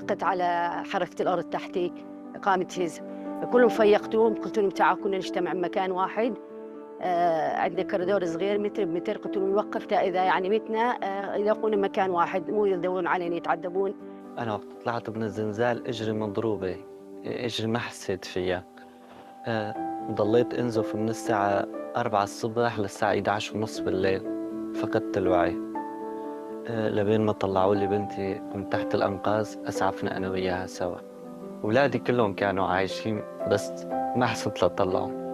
دقت على حركة الأرض تحتي، قامت تهز. كلهم فيقتوهم، قلت لهم تعالوا كنا نجتمع بمكان واحد. عندنا كوريدور صغير متر بمتر، قلت لهم نوقف إذا يعني متنا يلاقونا مكان واحد، مو يدورون علينا يتعذبون. أنا وقت طلعت من الزنزال إجري مضروبة، إجري ما حسيت فيها. ضليت أنزف من الساعة 4 الصبح للساعة 11:30 بالليل، فقدت الوعي. لبين ما طلعوا لي بنتي من تحت الأنقاض، أسعفنا أنا وياها سوا. أولادي كلهم كانوا عايشين بس ما حسيت لأطلعهم.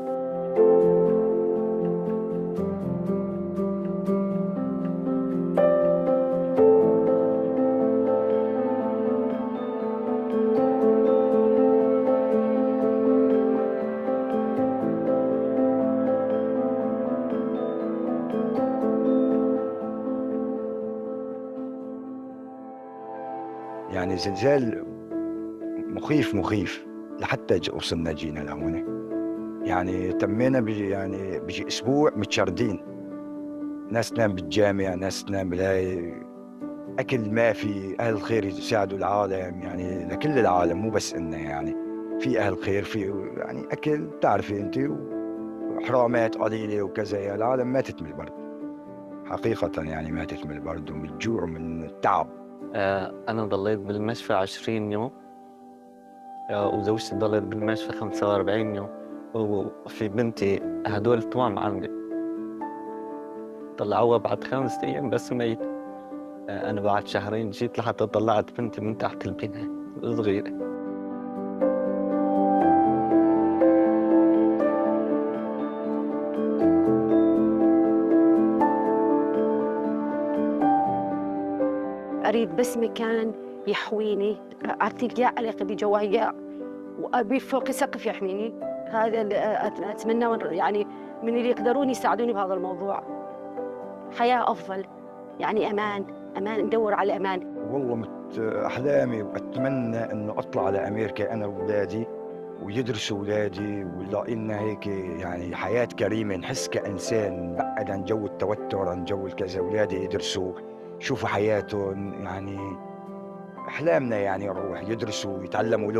يعني زلزال مخيف لحتى وصلنا جينا لهون. يعني تمينا بيجي اسبوع متشردين، ناس تنام بالجامع، ناس تنام بالهاي، اكل ما في. اهل الخير يساعدوا العالم، يعني لكل العالم مو بس إلنا. يعني في اهل خير، في يعني اكل، بتعرفي انت، وحرامات قليله وكذا. يعني العالم ماتت من البرد حقيقه، يعني ماتت من البرد ومن الجوع ومن التعب. أنا ضليت بالمشفى 20 يوم، وزوجتي ضلت بالمشفى 45 يوم، وفي بنتي هدول توام عندي طلعوها بعد 5 أيام بس ميت. أنا بعد شهرين جيت لحتى طلعت بنتي من تحت البناء صغيرة. أريد بس مكان يحويني، أرتجع على قلبي جوايا، وأبي فوق سقف يحميني. هذا اللي أتمنى، يعني من اللي يقدرون يساعدوني بهذا الموضوع. حياة أفضل، يعني أمان، ندور على أمان. والله أحلامي وأتمنى إنه أطلع على أمريكا أنا وأولادي، ويدرسوا أولادي، ونلاقي لنا هيك يعني حياة كريمة، نحس كإنسان بعد عن جو التوتر، عن جو الكذا. أولادي يدرسوا، يشوفوا حياتهم. يعني أحلامنا يعني نروح يدرسوا، يتعلموا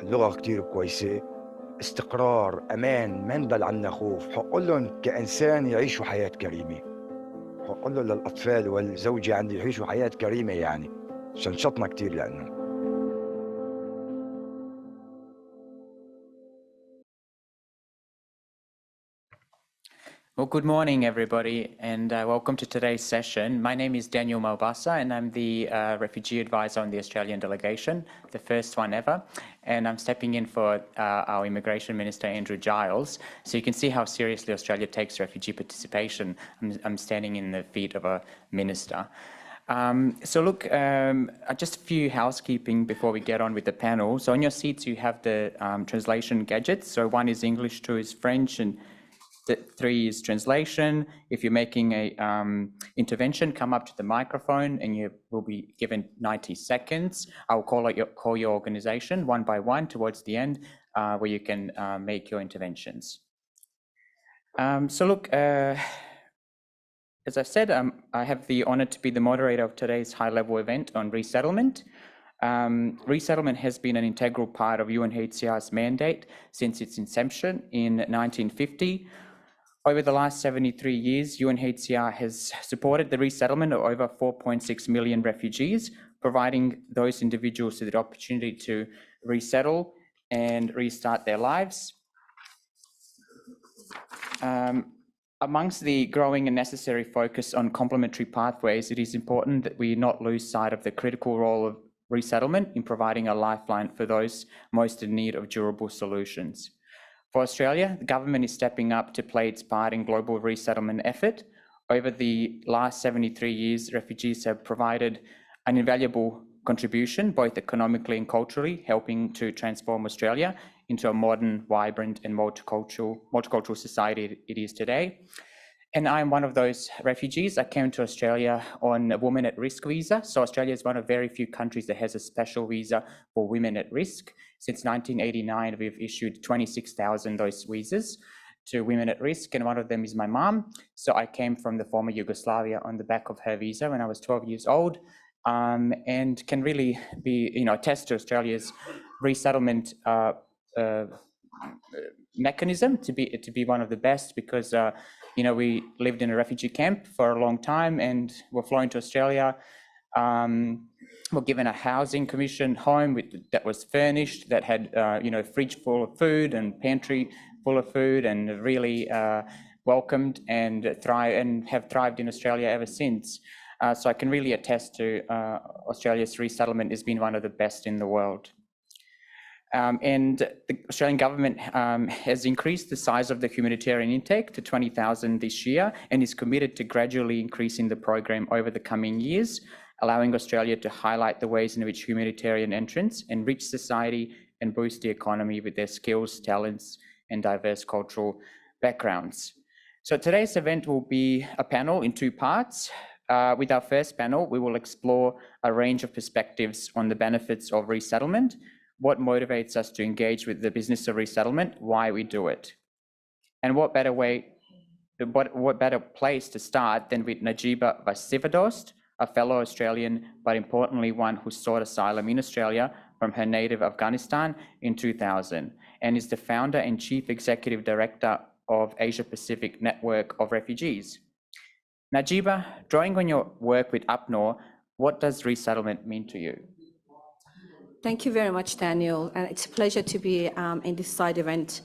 اللغة كتير كويسة، استقرار، أمان، ما نضل عنا خوف. حق لهم كإنسان يعيشوا حياة كريمة، حق لهم للأطفال والزوجة عندي يعيشوا حياة كريمة. يعني شنشطنا كتير لأنه Well, good morning, everybody, and welcome to today's session. My name is Daniel Malbasa, and I'm the Refugee Advisor on the Australian delegation, the first one ever. And I'm stepping in for our Immigration Minister, Andrew Giles. So you can see how seriously Australia takes refugee participation. I'm standing in the feet of a minister. Just a few housekeeping before we get on with the panel. So on your seats, you have the translation gadgets. So one is English, two is French, and 3 is translation. If you're making a intervention, come up to the microphone and you will be given 90 seconds. I will call your organization one by one towards the end where you can make your interventions. As I said, I have the honor to be the moderator of today's high-level event on resettlement. Resettlement has been an integral part of UNHCR's mandate since its inception in 1950. Over the last 73 years, UNHCR has supported the resettlement of over 4.6 million refugees, providing those individuals with the opportunity to resettle and restart their lives. Amongst the growing and necessary focus on complementary pathways, it is important that we not lose sight of the critical role of resettlement in providing a lifeline for those most in need of durable solutions. For Australia, the government is stepping up to play its part in global resettlement effort. Over the last 73 years, refugees have provided an invaluable contribution, both economically and culturally, helping to transform Australia into a modern, vibrant and multicultural society it is today. And I'm one of those refugees. I came to Australia on a women at risk visa. So Australia is one of very few countries that has a special visa for women at risk. Since 1989, we've issued 26,000 those visas to women at risk, and one of them is my mom. So I came from the former Yugoslavia on the back of her visa when I was 12 years old, and can really be, attest to Australia's resettlement mechanism to be one of the best, because we lived in a refugee camp for a long time and were flown to Australia. Were given a housing commission home that was furnished, that had fridge full of food and pantry full of food, and really welcomed and have thrived in Australia ever since. So I can really attest to Australia's resettlement has been one of the best in the world. And the Australian government has increased the size of the humanitarian intake to 20,000 this year, and is committed to gradually increasing the program over the coming years, allowing Australia to highlight the ways in which humanitarian entrants enrich society and boost the economy with their skills, talents, and diverse cultural backgrounds. So today's event will be a panel in two parts. With our first panel, we will explore a range of perspectives on the benefits of resettlement, what motivates us to engage with the business of resettlement, why we do it. And what better place to start than with Najiba Vasivadost, a fellow Australian, but importantly one who sought asylum in Australia from her native Afghanistan in 2000, and is the founder and chief executive director of Asia Pacific Network of Refugees. Najiba, drawing on your work with UPNOR, what does resettlement mean to you? Thank you very much, Daniel, and it's a pleasure to be in this side event.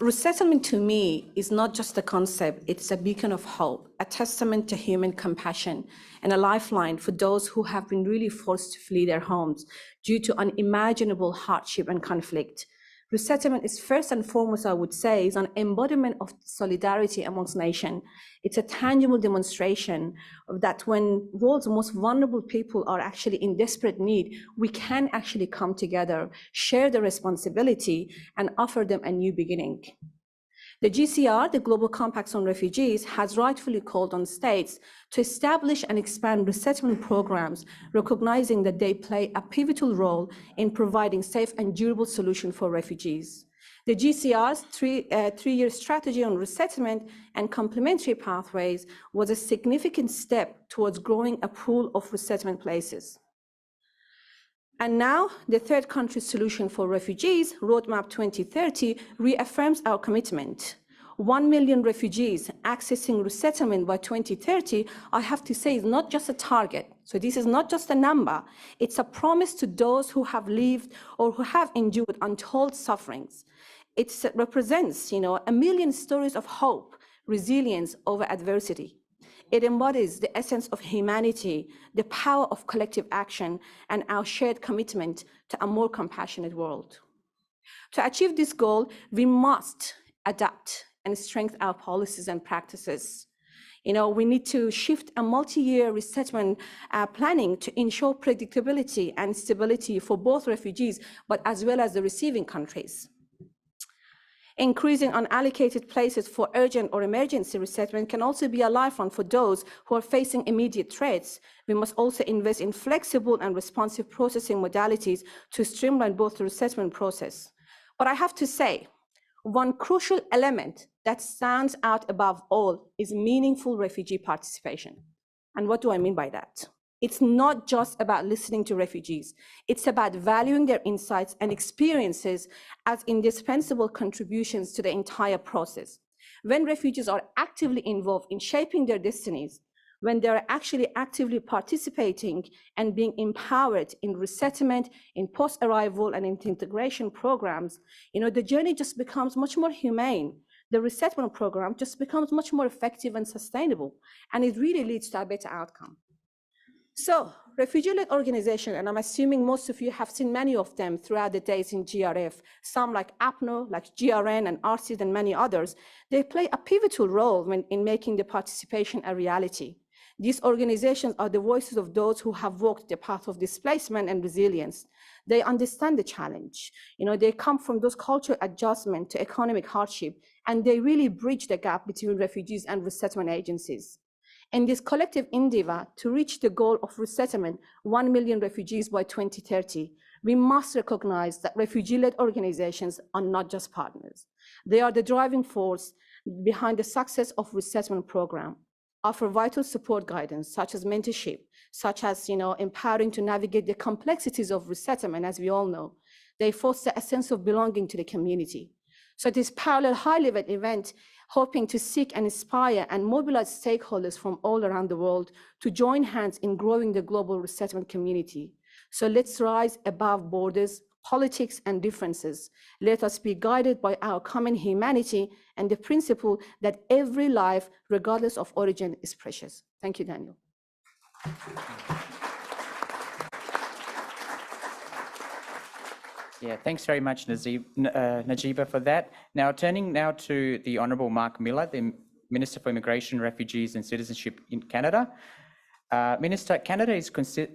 Resettlement to me is not just a concept, it's a beacon of hope, a testament to human compassion, and a lifeline for those who have been really forced to flee their homes due to unimaginable hardship and conflict. Resettlement is first and foremost, I would say, is an embodiment of solidarity amongst nations. It's a tangible demonstration of that when world's most vulnerable people are actually in desperate need, we can actually come together, share the responsibility, and offer them a new beginning. The GCR, the Global Compact on Refugees, has rightfully called on states to establish and expand resettlement programs, recognizing that they play a pivotal role in providing safe and durable solutions for refugees. The GCR's three-year strategy on resettlement and complementary pathways was a significant step towards growing a pool of resettlement places. And now, the third country solution for refugees, Roadmap 2030, reaffirms our commitment. 1 million refugees accessing resettlement by 2030, I have to say, is not just a target. So this is not just a number. It's a promise to those who have lived or who have endured untold sufferings. It represents, a million stories of hope, resilience over adversity. It embodies the essence of humanity, the power of collective action, and our shared commitment to a more compassionate world. To achieve this goal, we must adapt and strengthen our policies and practices. We need to shift a multi-year resettlement planning to ensure predictability and stability for both refugees, but as well as the receiving countries. Increasing unallocated places for urgent or emergency resettlement can also be a lifeline for those who are facing immediate threats. We must also invest in flexible and responsive processing modalities to streamline both the resettlement process. But I have to say, one crucial element that stands out above all is meaningful refugee participation. And what do I mean by that? It's not just about listening to refugees. It's about valuing their insights and experiences as indispensable contributions to the entire process. When refugees are actively involved in shaping their destinies, when they're actually actively participating and being empowered in resettlement, in post-arrival and integration programs, the journey just becomes much more humane. The resettlement program just becomes much more effective and sustainable, and it really leads to a better outcome. So, refugee-led organizations, and I'm assuming most of you have seen many of them throughout the days in GRF, some like APNO, like GRN and RCID and many others, they play a pivotal role in making the participation a reality. These organizations are the voices of those who have walked the path of displacement and resilience. They understand the challenge. They come from those cultural adjustment to economic hardship, and they really bridge the gap between refugees and resettlement agencies. In this collective endeavor to reach the goal of resettlement, 1 million refugees by 2030, we must recognize that refugee-led organizations are not just partners. They are the driving force behind the success of resettlement program. offer vital support guidance, such as mentorship, such as empowering to navigate the complexities of resettlement, as we all know. They foster a sense of belonging to the community. So this parallel high-level event, hoping to seek and inspire and mobilize stakeholders from all around the world to join hands in growing the global resettlement community. So let's rise above borders, politics, and differences. Let us be guided by our common humanity and the principle that every life, regardless of origin, is precious. Thank you, Daniel. Yeah, thanks very much, Najiba, for that. Now, turning now to the Honourable Mark Miller, the Minister for Immigration, Refugees and Citizenship in Canada. Minister, Canada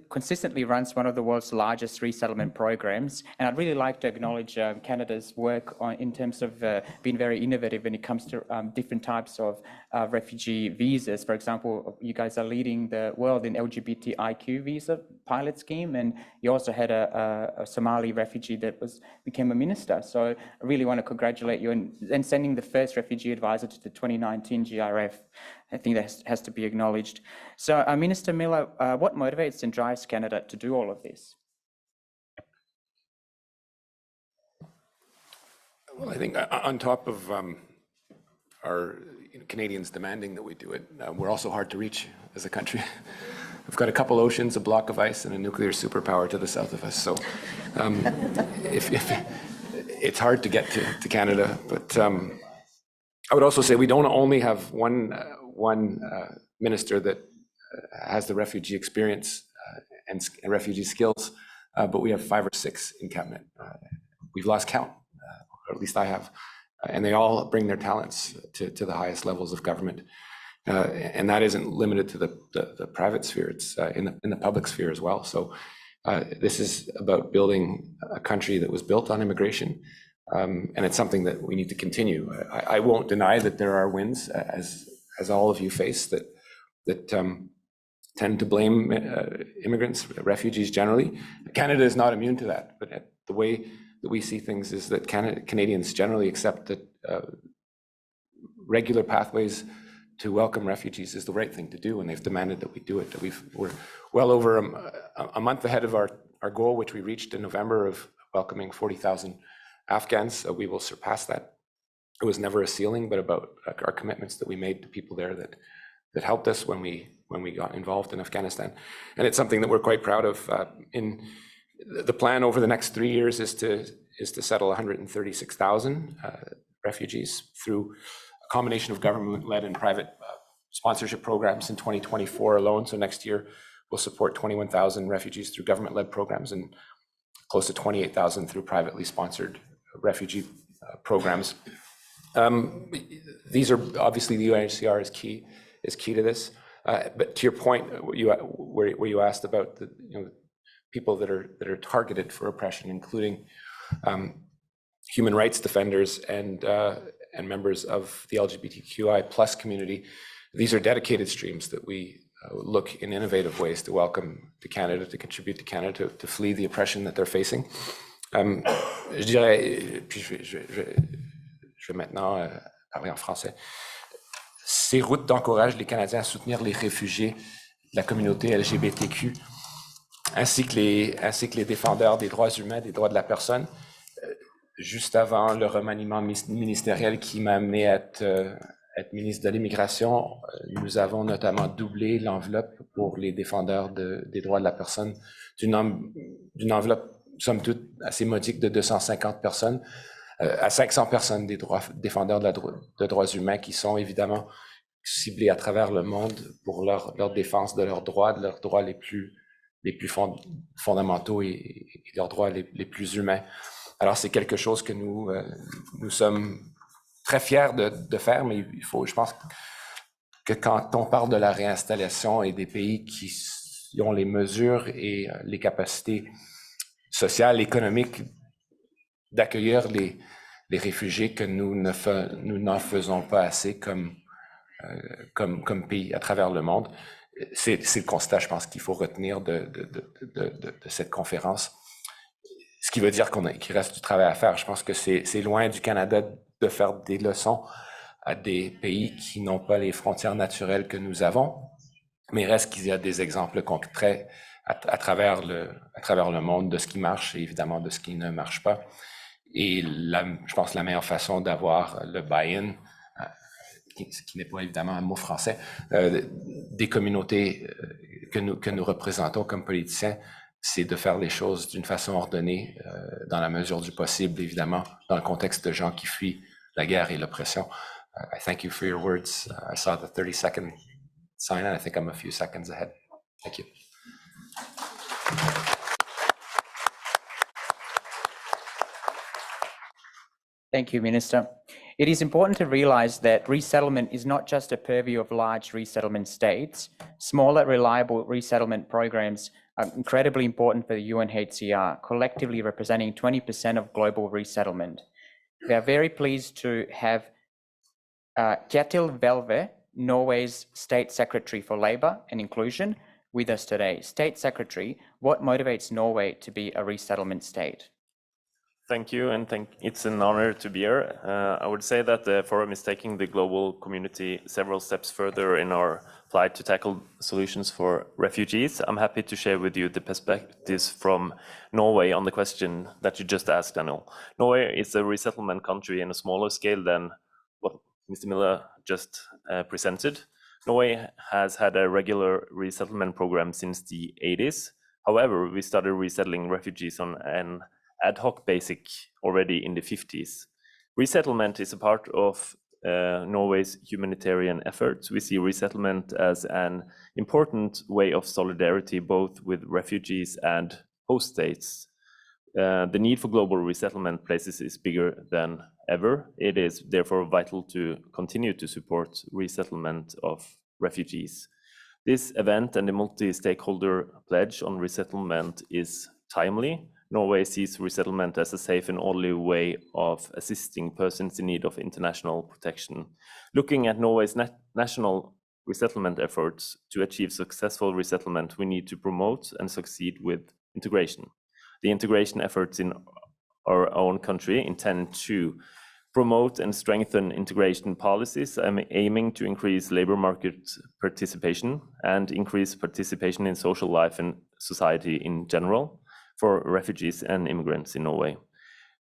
consistently runs one of the world's largest resettlement programs, and I'd really like to acknowledge Canada's work in terms of being very innovative when it comes to different types of refugee visas. For example, you guys are leading the world in LGBTIQ visa pilot scheme, and you also had a Somali refugee that became a minister. So I really want to congratulate you and sending the first refugee advisor to the 2019 GRF. I think that has to be acknowledged. So, Minister Miller, what motivates and drives Canada to do all of this? Well, I think on top of our Canadians demanding that we do it, we're also hard to reach as a country. We've got a couple oceans, a block of ice, and a nuclear superpower to the south of us. So if it's hard to get to Canada, but I would also say we don't only have one minister that has the refugee experience and refugee skills, but we have 5 or 6 in cabinet. We've lost count, or at least I have, and they all bring their talents to the highest levels of government. And that isn't limited to the private sphere, it's in the public sphere as well. So this is about building a country that was built on immigration, and it's something that we need to continue. I won't deny that there are wins, as all of you face, that tend to blame immigrants, refugees generally. Canada is not immune to that, but the way that we see things is that Canadians generally accept that regular pathways to welcome refugees is the right thing to do, and they've demanded that we do it. We're well over a month ahead of our goal, which we reached in November, of welcoming 40,000 Afghans. We will surpass that. It was never a ceiling, but about our commitments that we made to people there that helped us when we got involved in Afghanistan. And it's something that we're quite proud of. In the plan over the next 3 years is to settle 136,000 refugees through a combination of government-led and private sponsorship programs in 2024 alone. So next year, we'll support 21,000 refugees through government-led programs and close to 28,000 through privately sponsored refugee programs. These are obviously, the UNHCR is key to this. But to your point, where you asked about the people that are targeted for oppression, including human rights defenders and members of the LGBTQI plus community, these are dedicated streams that we look in innovative ways to welcome to Canada, to contribute to Canada, to flee the oppression that they're facing. Je dirais, puis je vais maintenant parler en français. Ces routes encouragent les Canadiens à soutenir les réfugiés de la communauté LGBTQ, ainsi que les défendeurs des droits humains, des droits de la personne. Juste avant le remaniement ministériel qui m'a amené à être ministre de l'immigration, nous avons notamment doublé l'enveloppe pour les défendeurs des droits de la personne d'une enveloppe, somme toute, assez modique de 250 personnes à 500 personnes des défendeurs de droits humains qui sont évidemment ciblés à travers le monde pour leur défense de leurs droits les plus fondamentaux et leurs droits les plus humains. Alors c'est quelque chose que nous sommes très fiers de faire, mais il faut, je pense que quand on parle de la réinstallation et des pays qui ont les mesures et les capacités sociales, économiques d'accueillir les réfugiés, que nous n'en faisons pas assez comme pays à travers le monde. C'est le constat, je pense, qu'il faut retenir de cette conférence. Ce qui veut dire qu'il reste du travail à faire. Je pense que c'est loin du Canada de faire des leçons à des pays qui n'ont pas les frontières naturelles que nous avons, mais il reste qu'il y a des exemples concrets à travers le monde de ce qui marche et évidemment de ce qui ne marche pas. Et je pense la meilleure façon d'avoir le buy-in, ce qui n'est pas évidemment un mot français, des communautés que nous représentons comme politiciens, c'est de faire les choses d'une façon ordonnée, dans la mesure du possible, évidemment, dans le contexte de gens qui fuient la guerre et l'oppression. I thank you for your words. I saw the 30-second sign, and I think I'm a few seconds ahead. Thank you. Thank you, Minister. It is important to realize that resettlement is not just a purview of large resettlement states. Smaller, reliable resettlement programs are incredibly important for the UNHCR, collectively representing 20% of global resettlement. We are very pleased to have Kjetil Velve, Norway's State Secretary for Labour and Inclusion, with us today. State Secretary, what motivates Norway to be a resettlement state? Thank you, and it's an honor to be here. I would say that the forum is taking the global community several steps further in our plight to tackle solutions for refugees. I'm happy to share with you the perspectives from Norway on the question that you just asked, Daniel. Norway is a resettlement country in a smaller scale than what Mr. Miller just presented. Norway has had a regular resettlement program since the 80s. However, we started resettling refugees on an ad hoc basis already in the 50s. Resettlement is a part of Norway's humanitarian efforts. We see resettlement as an important way of solidarity, both with refugees and host states. The need for global resettlement places is bigger than ever. It is therefore vital to continue to support resettlement of refugees. This event and the multi-stakeholder pledge on resettlement is timely. Norway sees resettlement as a safe and orderly way of assisting persons in need of international protection. Looking at Norway's national resettlement efforts to achieve successful resettlement, we need to promote and succeed with integration. The integration efforts in our own country intend to promote and strengthen integration policies, aiming to increase labor market participation and increase participation in social life and society in general for refugees and immigrants in Norway.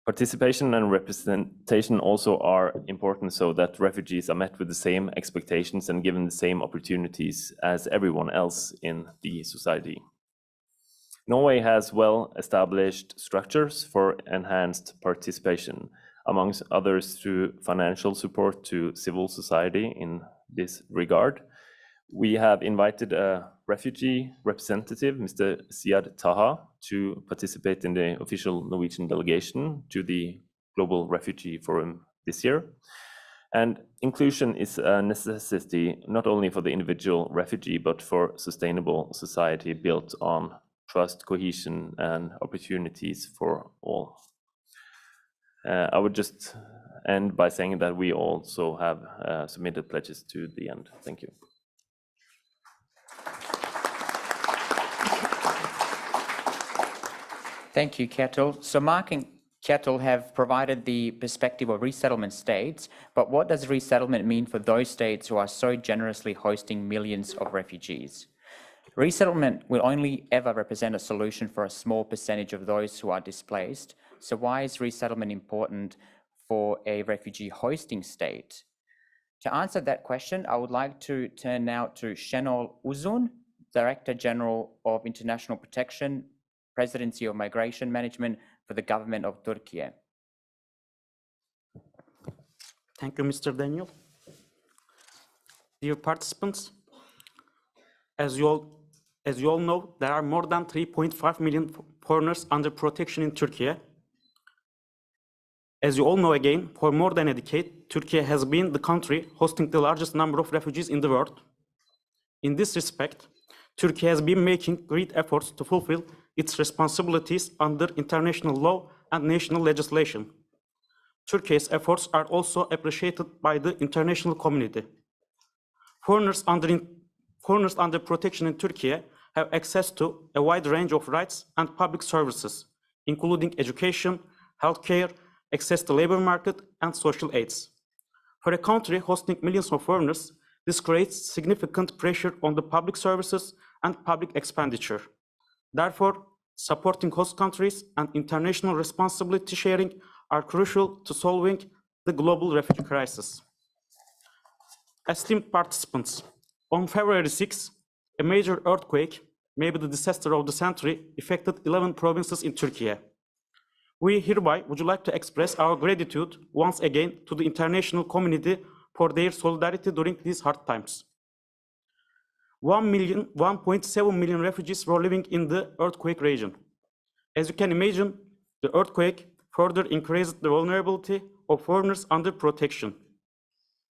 Participation and representation also are important so that refugees are met with the same expectations and given the same opportunities as everyone else in the society. Norway has well-established structures for enhanced participation, amongst others through financial support to civil society in this regard. We have invited a refugee representative, Mr. Siad Taha, to participate in the official Norwegian delegation to the Global Refugee Forum this year. And inclusion is a necessity not only for the individual refugee, but for sustainable society built on trust, cohesion, and opportunities for all. I would just end by saying that we also have submitted pledges to the end. Thank you. Thank you, Kjetil. So Mark and Kjetil have provided the perspective of resettlement states, but what does resettlement mean for those states who are so generously hosting millions of refugees? Resettlement will only ever represent a solution for a small percentage of those who are displaced. So why is resettlement important for a refugee hosting state? To answer that question, I would like to turn now to Şenol Uzun, Director General of International Protection, Presidency of Migration Management for the Government of Turkey. Thank you, Mr. Daniel. Dear participants, as you all know, there are more than 3.5 million foreigners under protection in Turkey. As you all know again, for more than a decade, Turkey has been the country hosting the largest number of refugees in the world. In this respect, Turkey has been making great efforts to fulfill its responsibilities under international law and national legislation. Turkey's efforts are also appreciated by the international community. Foreigners under protection in Turkey have access to a wide range of rights and public services, including education, healthcare, access to labor market, and social aids. For a country hosting millions of foreigners, this creates significant pressure on the public services and public expenditure. Therefore, supporting host countries and international responsibility sharing are crucial to solving the global refugee crisis. Esteemed participants, on February 6, a major earthquake, maybe the disaster of the century, affected 11 provinces in Turkey. We hereby would like to express our gratitude once again to the international community for their solidarity during these hard times. 1.7 million refugees were living in the earthquake region. As you can imagine, the earthquake further increased the vulnerability of foreigners under protection.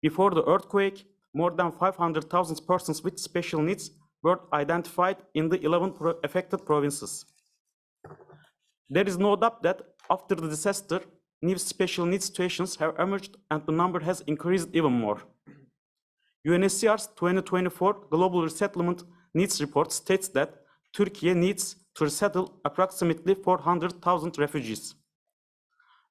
Before the earthquake, more than 500,000 persons with special needs were identified in the 11 affected provinces. There is no doubt that after the disaster, new special needs situations have emerged and the number has increased even more. UNHCR's 2024 Global Resettlement Needs Report states that Turkey needs to resettle approximately 400,000 refugees.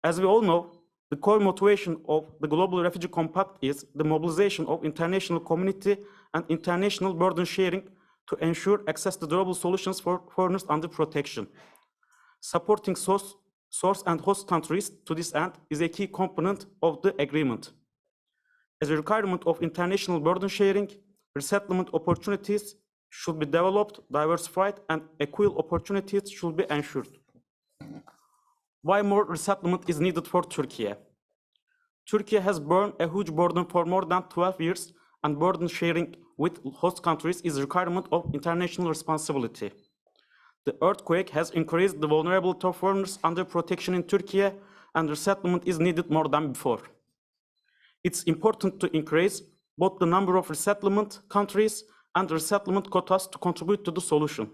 As we all know, the core motivation of the Global Refugee Compact is the mobilization of international community and international burden sharing to ensure access to durable solutions for foreigners under protection. Supporting source and host countries to this end is a key component of the agreement. As a requirement of international burden sharing, resettlement opportunities should be developed, diversified, and equal opportunities should be ensured. Why more resettlement is needed for Turkey? Turkey has borne a huge burden for more than 12 years, and burden sharing with host countries is a requirement of international responsibility. The earthquake has increased the vulnerability of foreigners under protection in Turkey, and resettlement is needed more than before. It's important to increase both the number of resettlement countries and resettlement quotas to contribute to the solution.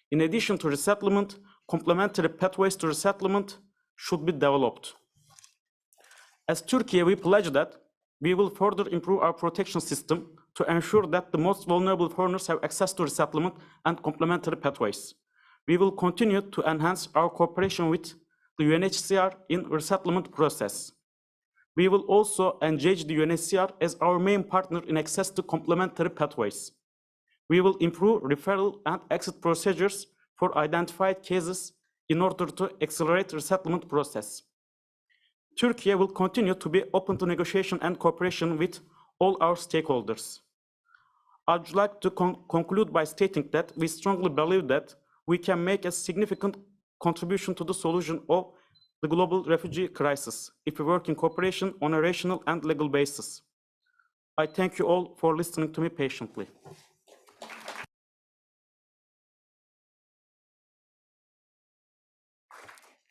In addition to resettlement, complementary pathways to resettlement should be developed. As Turkey, we pledge that we will further improve our protection system to ensure that the most vulnerable foreigners have access to resettlement and complementary pathways. We will continue to enhance our cooperation with the UNHCR in resettlement process. We will also engage the UNHCR as our main partner in access to complementary pathways. We will improve referral and exit procedures for identified cases in order to accelerate resettlement process. Turkey will continue to be open to negotiation and cooperation with all our stakeholders. I'd like to conclude by stating that we strongly believe that we can make a significant contribution to the solution of the global refugee crisis if we work in cooperation on a rational and legal basis. I thank you all for listening to me patiently.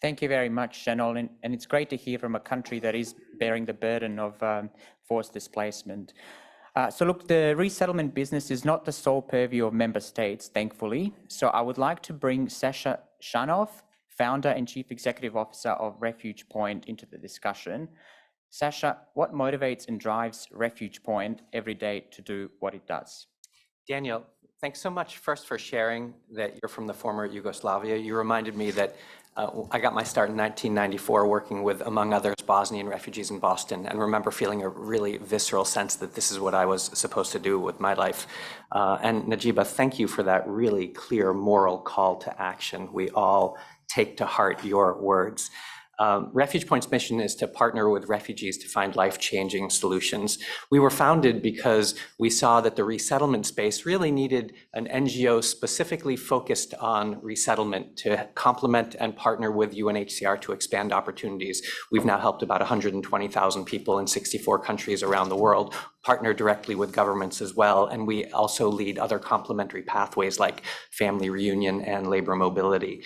Thank you very much, Shanol, and it's great to hear from a country that is bearing the burden of forced displacement. So look, the resettlement business is not the sole purview of member states, thankfully. So I would like to bring Sasha Shanov, founder and chief executive officer of Refuge Point, into the discussion. Sasha, what motivates and drives Refuge Point every day to do what it does? Daniel, thanks so much first for sharing that you're from the former Yugoslavia. You reminded me that I got my start in 1994 working with, among others, Bosnian refugees in Boston, and remember feeling a really visceral sense that this is what I was supposed to do with my life. And Najiba, thank you for that really clear moral call to action. We all take to heart your words. Refuge Point's mission is to partner with refugees to find life-changing solutions. We were founded because we saw that the resettlement space really needed an NGO specifically focused on resettlement to complement and partner with UNHCR to expand opportunities. We've now helped about 120,000 people in 64 countries around the world, partner directly with governments as well, and we also lead other complementary pathways like family reunion and labor mobility.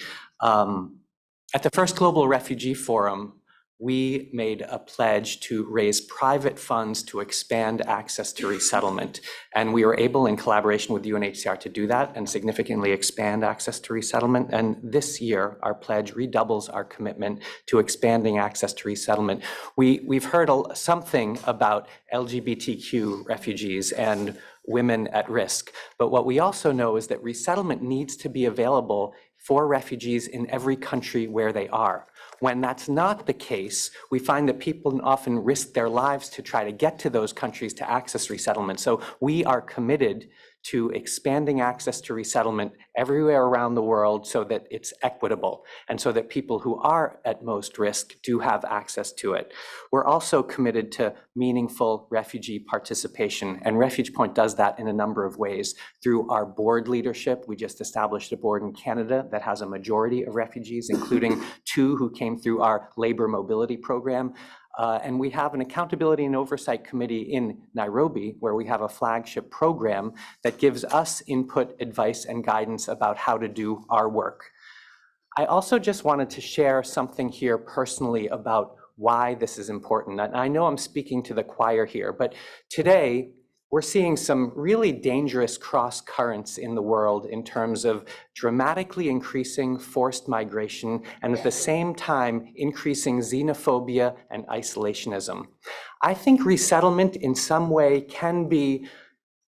At the first Global Refugee Forum, we made a pledge to raise private funds to expand access to resettlement. And we were able, in collaboration with UNHCR, to do that and significantly expand access to resettlement. And this year, our pledge redoubles our commitment to expanding access to resettlement. We've heard something about LGBTQ refugees and women at risk. But what we also know is that resettlement needs to be available for refugees in every country where they are. When that's not the case, we find that people often risk their lives to try to get to those countries to access resettlement. So we are committed to expanding access to resettlement everywhere around the world so that it's equitable and so that people who are at most risk do have access to it. We're also committed to meaningful refugee participation, and Refuge Point does that in a number of ways. Through our board leadership, we just established a board in Canada that has a majority of refugees, including 2 who came through our labor mobility program. And we have an accountability and oversight committee in Nairobi, where we have a flagship program that gives us input, advice, and guidance about how to do our work. I also just wanted to share something here personally about why this is important. And I know I'm speaking to the choir here, but today, we're seeing some really dangerous cross currents in the world in terms of dramatically increasing forced migration and at the same time increasing xenophobia and isolationism. I think resettlement in some way can be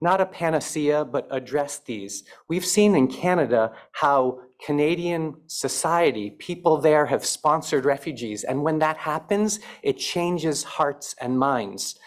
not a panacea, but address these. We've seen in Canada how Canadian society, people there have sponsored refugees, and when that happens, it changes hearts and minds.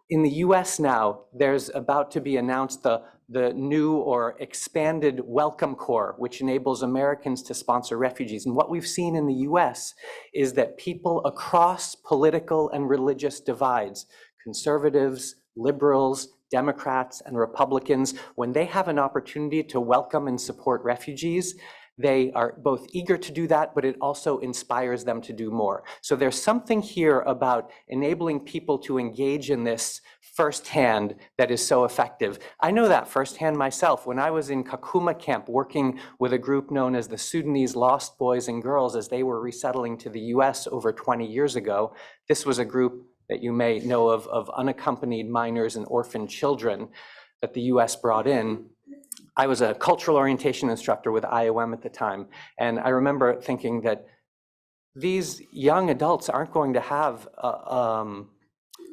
In the US now, there's about to be announced the new or expanded Welcome Corps, which enables Americans to sponsor refugees. And what we've seen in the US is that people across political and religious divides, conservatives, liberals, Democrats, and Republicans, when they have an opportunity to welcome and support refugees, they are both eager to do that, but it also inspires them to do more. So there's something here about enabling people to engage in this firsthand that is so effective. I know that firsthand myself. When I was in Kakuma camp working with a group known as the Sudanese Lost Boys and Girls as they were resettling to the US over 20 years ago, this was a group that you may know of unaccompanied minors and orphan children that the US brought in. I was a cultural orientation instructor with IOM at the time, and I remember thinking that these young adults aren't going to have a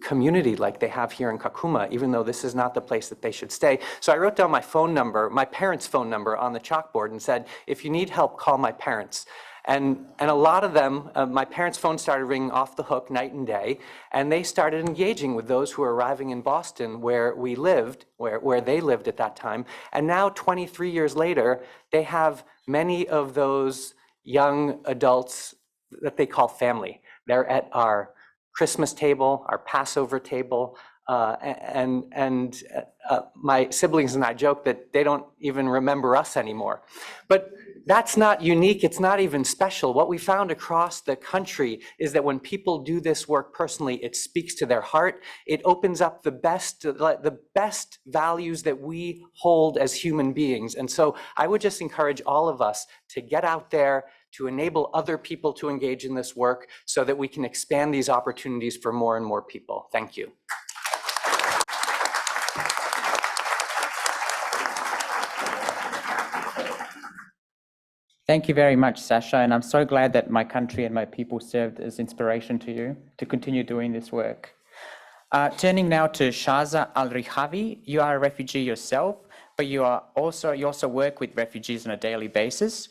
community like they have here in Kakuma, even though this is not the place that they should stay. So I wrote down my phone number, my parents' phone number on the chalkboard and said, if you need help, call my parents. And a lot of them, my parents' phone started ringing off the hook night and day, and they started engaging with those who were arriving in Boston where we lived, where they lived at that time. And now 23 years later, they have many of those young adults that they call family. They're at our Christmas table, our Passover table, and my siblings and I joke that they don't even remember us anymore. But that's not unique, it's not even special. What we found across the country is that when people do this work personally, it speaks to their heart. It opens up the best values that we hold as human beings. And so I would just encourage all of us to get out there, to enable other people to engage in this work so that we can expand these opportunities for more and more people. Thank you. Thank you very much, Sasha, and I'm so glad that my country and my people served as inspiration to you to continue doing this work. Turning now to Shaza Al-Rihavi, you are a refugee yourself, but you also work with refugees on a daily basis,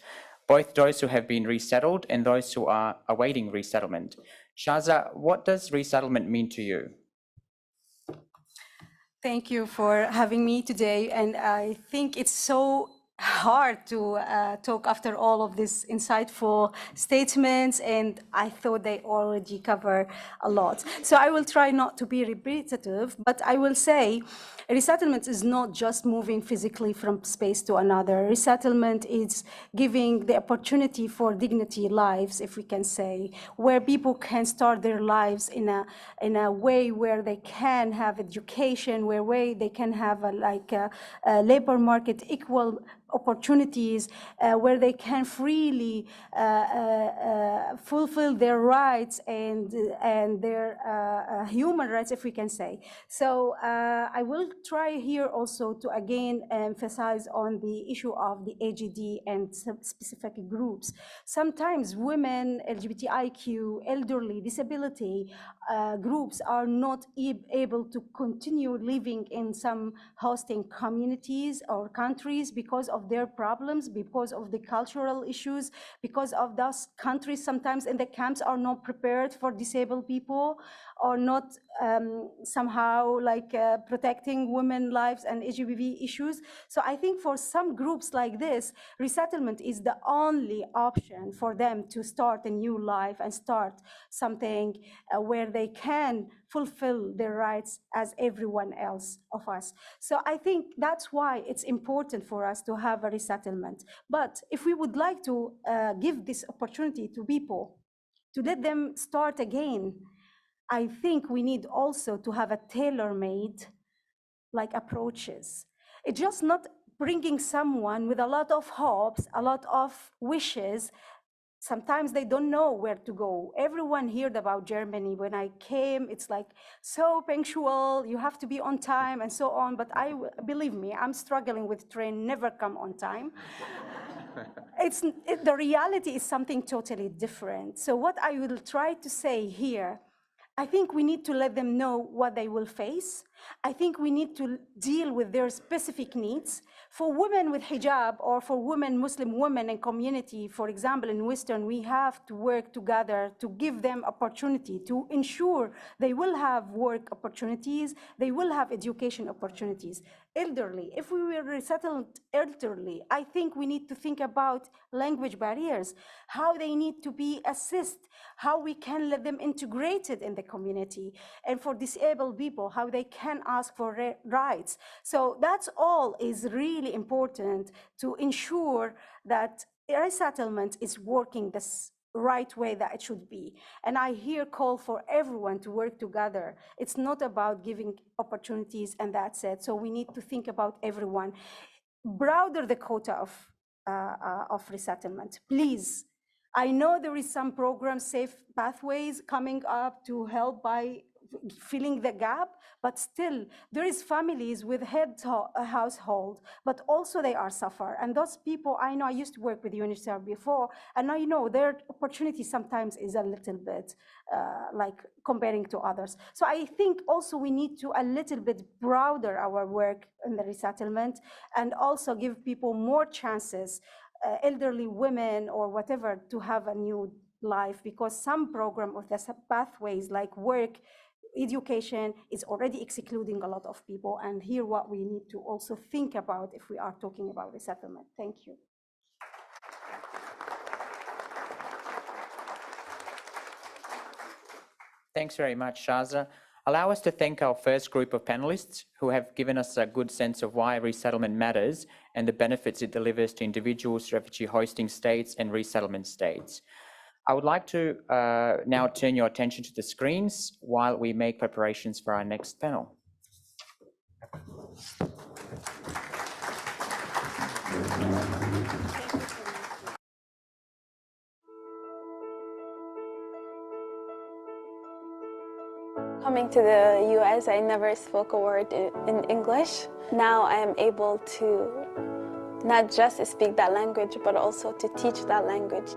both those who have been resettled and those who are awaiting resettlement. Shaza, what does resettlement mean to you? Thank you for having me today, and I think it's so hard to talk after all of these insightful statements, and I thought they already cover a lot. So I will try not to be repetitive, but I will say resettlement is not just moving physically from space to another. Resettlement is giving the opportunity for dignity lives, if we can say, where people can start their lives in a way where they can have education, where they can have a labor market equal opportunities, where they can freely fulfill their rights and their human rights, if we can say. So I will try here also to again emphasize on the issue of the AGD and specific groups. Sometimes women, LGBTIQ, elderly, disability groups are not able to continue living in some hosting communities or countries because of their problems, because of the cultural issues, because of those countries sometimes in the camps are not prepared for disabled people, or not somehow like protecting women's lives and LGBT issues. So I think for some groups like this, resettlement is the only option for them to start a new life and start something where they can fulfill their rights as everyone else of us. So I think that's why it's important for us to have a resettlement. But if we would like to give this opportunity to people, to let them start again, I think we need also to have a tailor-made like approaches. It's just not bringing someone with a lot of hopes, a lot of wishes. Sometimes they don't know where to go. Everyone heard about Germany. When I came, it's like so punctual, you have to be on time and so on. But believe me, I'm struggling with train, never come on time. The reality is something totally different. So what I will try to say here, I think we need to let them know what they will face. I think we need to deal with their specific needs. For women with hijab, or for women, Muslim women in community, for example, in Western, we have to work together to give them opportunity, to ensure they will have work opportunities, they will have education opportunities. Elderly, if we will resettle elderly, I think we need to think about language barriers, how they need to be assisted, how we can let them integrated in the community, and for disabled people, how they can ask for rights. So that's all is really important to ensure that resettlement is working this right way that it should be. And I here call for everyone to work together. It's not about giving opportunities and that's it. So we need to think about everyone. Broaden the quota of resettlement, please. I know there is some program, Safe Pathways, coming up to help by filling the gap, but still there is families with head household, but also they are suffer. And those people, I know I used to work with UNHCR before, and I know their opportunity sometimes is a little bit like comparing to others. So I think also we need to a little bit broaden our work in the resettlement and also give people more chances, elderly women or whatever, to have a new life, because some program of the pathways like work, education is already excluding a lot of people, and here what we need to also think about if we are talking about resettlement. Thank you. Thanks very much, Shazza. Allow us to thank our first group of panelists who have given us a good sense of why resettlement matters and the benefits it delivers to individuals, refugee hosting states and resettlement states. I would like to now turn your attention to the screens while we make preparations for our next panel. Coming to the US, I never spoke a word in English. Now I am able to not just speak that language, but also to teach that language.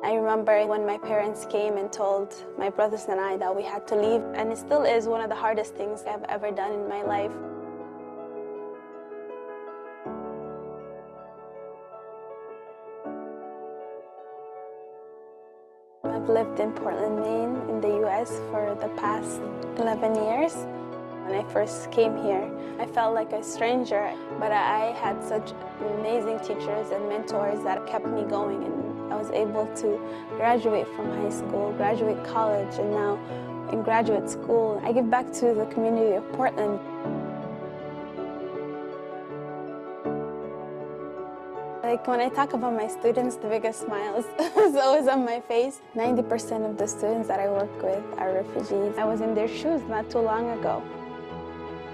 I remember when my parents came and told my brothers and I that we had to leave, and it still is one of the hardest things I've ever done in my life. I've lived in Portland, Maine, in the US for the past 11 years. When I first came here, I felt like a stranger, but I had such amazing teachers and mentors that kept me going, and I was able to graduate from high school, graduate college, and now in graduate school. I give back to the community of Portland. Like when I talk about my students, the biggest smile is always on my face. 90% of the students that I work with are refugees. I was in their shoes not too long ago.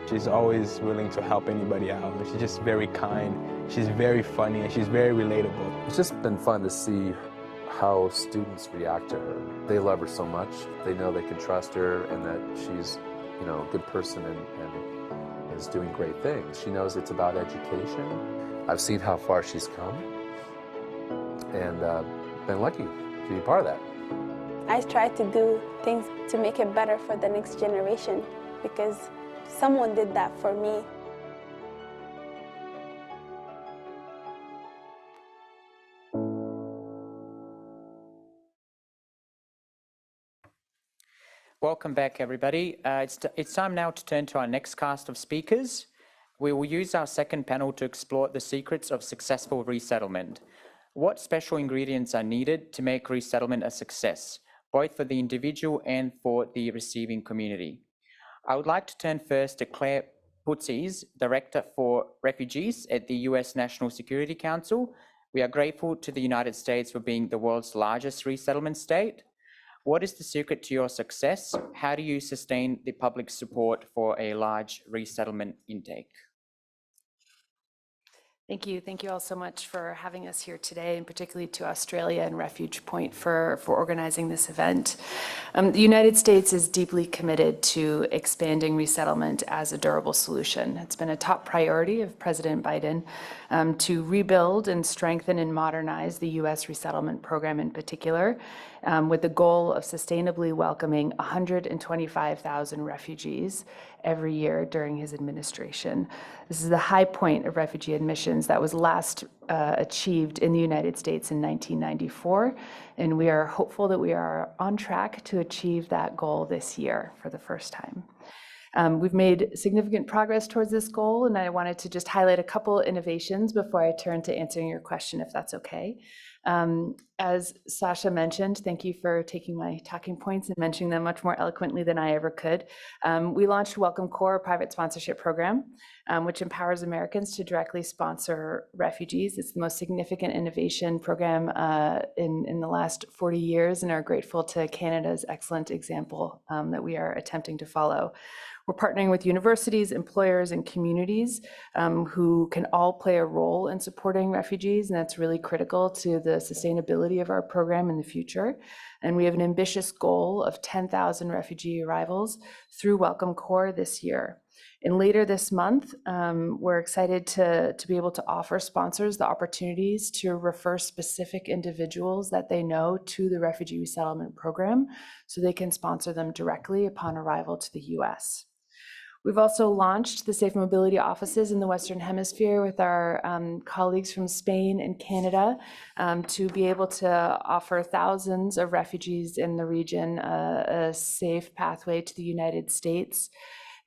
She's always willing to help anybody out. She's just very kind. She's very funny, and she's very relatable. It's just been fun to see how students react to her. They love her so much. They know they can trust her and that she's, you know, a good person and is doing great things. She knows it's about education. I've seen how far she's come and been lucky. to be part of that. I try to do things to make it better for the next generation because someone did that for me. Welcome back, everybody. It's time now to turn to our next cast of speakers. We will use our second panel to explore the secrets of successful resettlement. What special ingredients are needed to make resettlement a success, both for the individual and for the receiving community? I would like to turn first to Claire Putzis, Director for Refugees at the US National Security Council. We are grateful to the United States for being the world's largest resettlement state. What is the secret to your success? How do you sustain the public support for a large resettlement intake? Thank you. Thank you all so much for having us here today, and particularly to Australia and Refuge Point for organizing this event. The United States is deeply committed to expanding resettlement as a durable solution. It's been a top priority of President Biden to rebuild and strengthen and modernize the U.S. resettlement program in particular, with the goal of sustainably welcoming 125,000 refugees every year during his administration. This is the high point of refugee admissions that was last achieved in the United States in 1994, and we are hopeful that we are on track to achieve that goal this year for the first time. We've made significant progress towards this goal, and I wanted to just highlight a couple innovations before I turn to answering your question, if that's okay. As Sasha mentioned, thank you for taking my talking points and mentioning them much more eloquently than I ever could. We launched Welcome Corps, a private sponsorship program, which empowers Americans to directly sponsor refugees. It's the most significant innovation program in the last 40 years, and are grateful to Canada's excellent example that we are attempting to follow. We're partnering with universities, employers, and communities who can all play a role in supporting refugees, and that's really critical to the sustainability of our program in the future. And we have an ambitious goal of 10,000 refugee arrivals through Welcome Corps this year. And later this month, we're excited to be able to offer sponsors the opportunities to refer specific individuals that they know to the refugee resettlement program so they can sponsor them directly upon arrival to the US. We've also launched the Safe Mobility offices in the Western Hemisphere with our colleagues from Spain and Canada to be able to offer thousands of refugees in the region a safe pathway to the United States.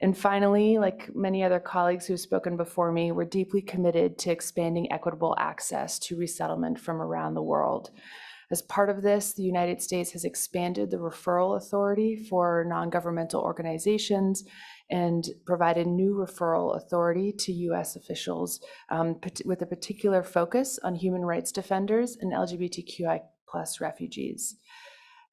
And finally, like many other colleagues who've spoken before me, we're deeply committed to expanding equitable access to resettlement from around the world. As part of this, the United States has expanded the referral authority for non-governmental organizations and provided new referral authority to US officials with a particular focus on human rights defenders and LGBTQI+ refugees.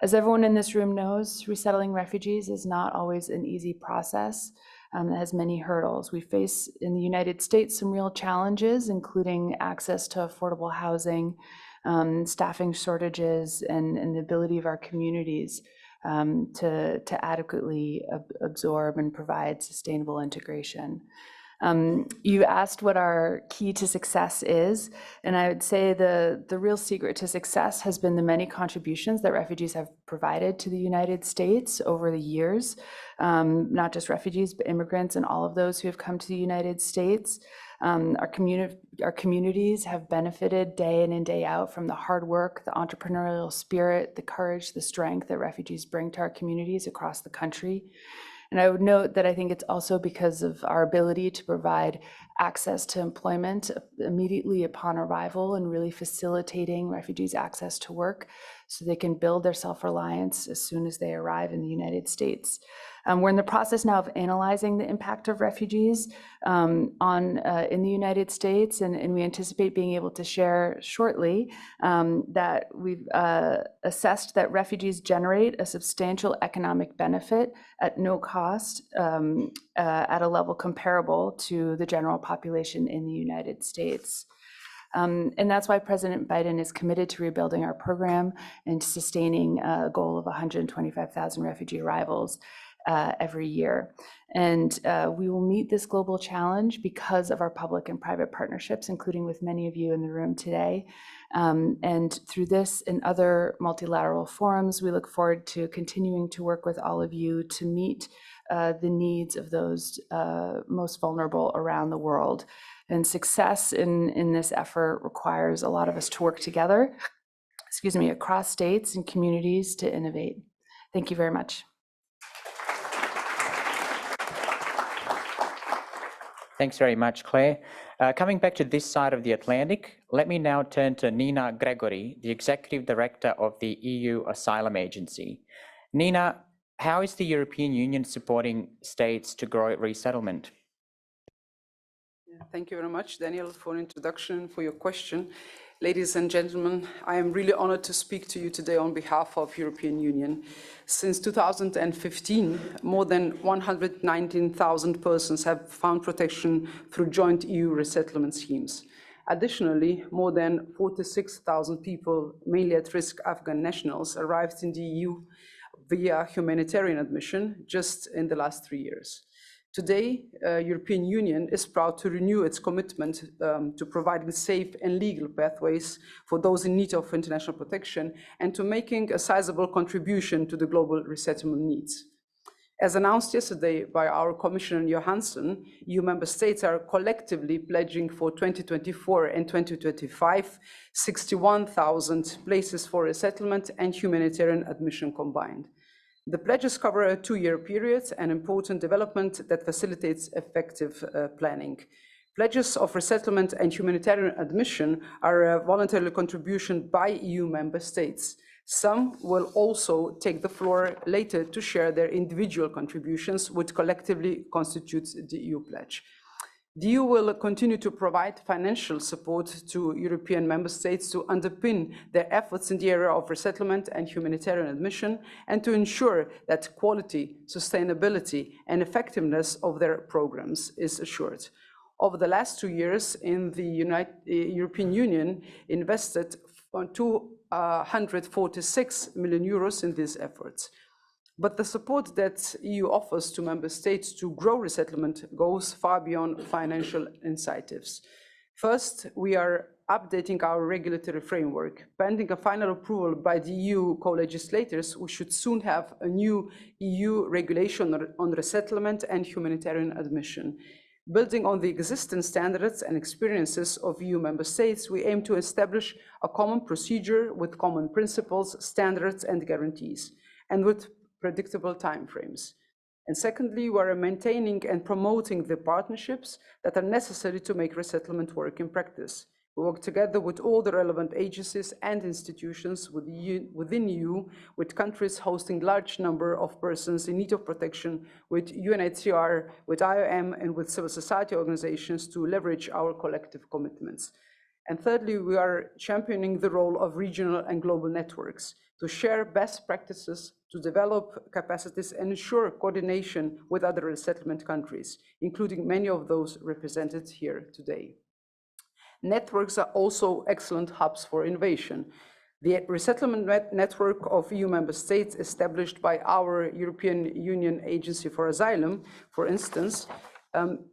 As everyone in this room knows, resettling refugees is not always an easy process. It has many hurdles. We face in the United States some real challenges, including access to affordable housing, staffing shortages, and the ability of our communities to adequately absorb and provide sustainable integration. You asked what our key to success is, and I would say the real secret to success has been the many contributions that refugees have provided to the United States over the years, not just refugees, but immigrants and all of those who have come to the United States. Our communities have benefited day in and day out from the hard work, the entrepreneurial spirit, the courage, the strength that refugees bring to our communities across the country. And I would note that I think it's also because of our ability to provide access to employment immediately upon arrival and really facilitating refugees' access to work so they can build their self-reliance as soon as they arrive in the United States. We're in the process now of analyzing the impact of refugees in the United States, and we anticipate being able to share shortly that we've assessed that refugees generate a substantial economic benefit at no cost at a level comparable to the general population in the United States. And that's why President Biden is committed to rebuilding our program and sustaining a goal of 125,000 refugee arrivals. every year. And we will meet this global challenge because of our public and private partnerships, including with many of you in the room today. And through this and other multilateral forums, we look forward to continuing to work with all of you to meet the needs of those most vulnerable around the world. And success in this effort requires a lot of us to work together, across states and communities to innovate. Thank you very much. Thanks very much, Claire. Coming back to this side of the Atlantic, let me now turn to Nina Gregory, the Executive Director of the EU Asylum Agency. Nina, how is the European Union supporting states to grow resettlement? Thank you very much, Daniel, for an introduction, for your question. Ladies and gentlemen, I am really honored to speak to you today on behalf of European Union. Since 2015, more than 119,000 persons have found protection through joint EU resettlement schemes. Additionally, more than 46,000 people, mainly at-risk Afghan nationals, arrived in the EU via humanitarian admission just in the last 3 years. Today, European Union is proud to renew its commitment to providing safe and legal pathways for those in need of international protection and to making a sizable contribution to the global resettlement needs. As announced yesterday by our Commissioner Johansson, EU member states are collectively pledging for 2024 and 2025 61,000 places for resettlement and humanitarian admission combined. The pledges cover a 2-year period, an important development that facilitates effective planning. Pledges of resettlement and humanitarian admission are a voluntary contribution by EU member states. Some will also take the floor later to share their individual contributions, which collectively constitutes the EU pledge. The EU will continue to provide financial support to European member states to underpin their efforts in the area of resettlement and humanitarian admission and to ensure that quality, sustainability, and effectiveness of their programs is assured. Over the last 2 years, the European Union invested 246 million euros in these efforts. But the support that EU offers to member states to grow resettlement goes far beyond financial incentives. First, we are updating our regulatory framework. Pending a final approval by the EU co-legislators, we should soon have a new EU regulation on resettlement and humanitarian admission. Building on the existing standards and experiences of EU member states, we aim to establish a common procedure with common principles, standards, and guarantees, and with predictable timeframes. And secondly, we are maintaining and promoting the partnerships that are necessary to make resettlement work in practice. We work together with all the relevant agencies and institutions within EU, with countries hosting large number of persons in need of protection, with UNHCR, with IOM, and with civil society organizations to leverage our collective commitments. And thirdly, we are championing the role of regional and global networks to share best practices, to develop capacities and ensure coordination with other resettlement countries, including many of those represented here today. Networks are also excellent hubs for innovation. The resettlement network of EU member states established by our European Union Agency for Asylum, for instance,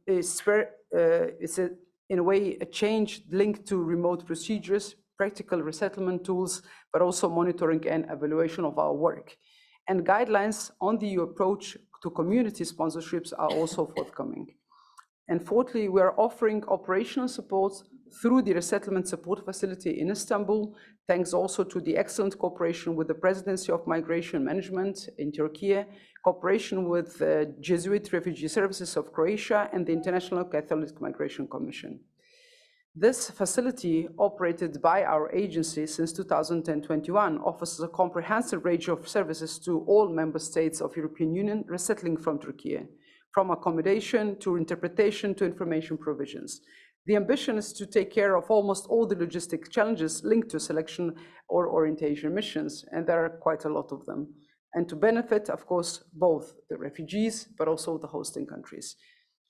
is in a way a change linked to remote procedures, practical resettlement tools, but also monitoring and evaluation of our work. And guidelines on the EU approach to community sponsorships are also forthcoming. And fourthly, we are offering operational support through the Resettlement Support Facility in Istanbul, thanks also to the excellent cooperation with the Presidency of Migration Management in Turkey, cooperation with the Jesuit Refugee Services of Croatia and the International Catholic Migration Commission. This facility, operated by our agency since 2021, offers a comprehensive range of services to all member states of European Union resettling from Turkey, from accommodation to interpretation to information provisions. The ambition is to take care of almost all the logistic challenges linked to selection or orientation missions, and there are quite a lot of them, and to benefit, of course, both the refugees, but also the hosting countries.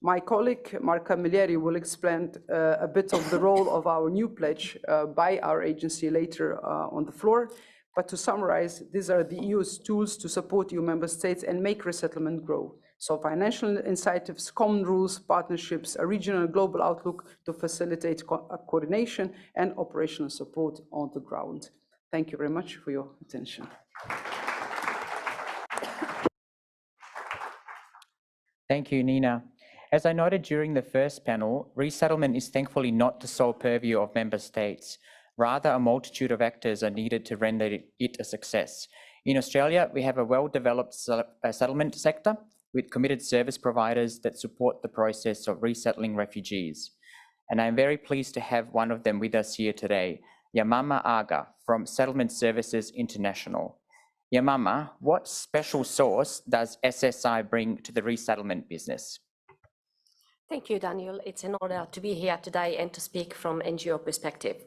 My colleague, Marca Milieri, will explain a bit of the role of our new pledge by our agency later on the floor. But to summarize, these are the EU's tools to support EU member states and make resettlement grow. So financial incentives, common rules, partnerships, a regional and global outlook to facilitate coordination and operational support on the ground. Thank you very much for your attention. Thank you, Nina. As I noted during the first panel, resettlement is thankfully not the sole purview of member states. Rather, a multitude of actors are needed to render it a success. In Australia, we have a well-developed settlement sector with committed service providers that support the process of resettling refugees. And I'm very pleased to have one of them with us here today, Yamama Aga from Settlement Services International. Yamama, what special sauce does SSI bring to the resettlement business? Thank you, Daniel. It's an honor to be here today and to speak from NGO perspective.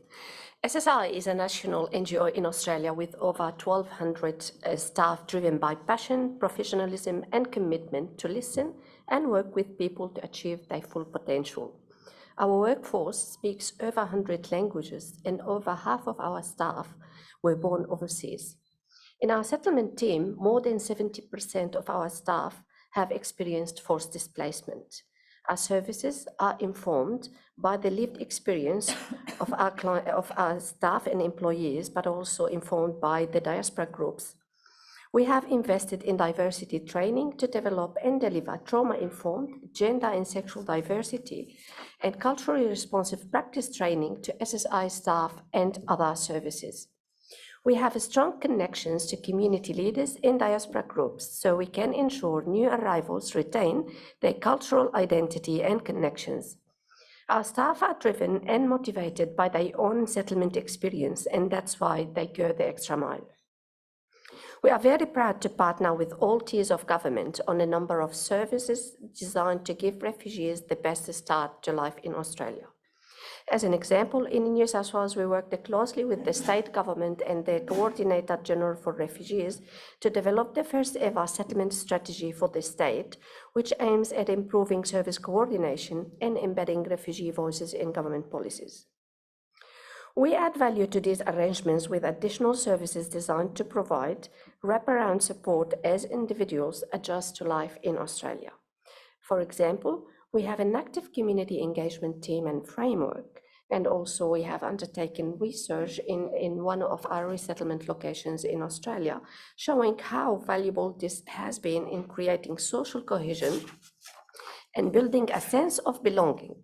SSI is a national NGO in Australia with over 1,200 staff driven by passion, professionalism, and commitment to listen and work with people to achieve their full potential. Our workforce speaks over 100 languages, and over half of our staff were born overseas. In our settlement team, more than 70% of our staff have experienced forced displacement. Our services are informed by the lived experience of our staff and employees, but also informed by the diaspora groups. We have invested in diversity training to develop and deliver trauma-informed, gender and sexual diversity, and culturally responsive practice training to SSI staff and other services. We have strong connections to community leaders and diaspora groups, so we can ensure new arrivals retain their cultural identity and connections. Our staff are driven and motivated by their own settlement experience, and that's why they go the extra mile. We are very proud to partner with all tiers of government on a number of services designed to give refugees the best start to life in Australia. As an example, in New South Wales, we worked closely with the state government and the Coordinator General for Refugees to develop the first ever settlement strategy for the state, which aims at improving service coordination and embedding refugee voices in government policies. We add value to these arrangements with additional services designed to provide wraparound support as individuals adjust to life in Australia. For example, we have an active community engagement team and framework, and also we have undertaken research in one of our resettlement locations in Australia, showing how valuable this has been in creating social cohesion and building a sense of belonging.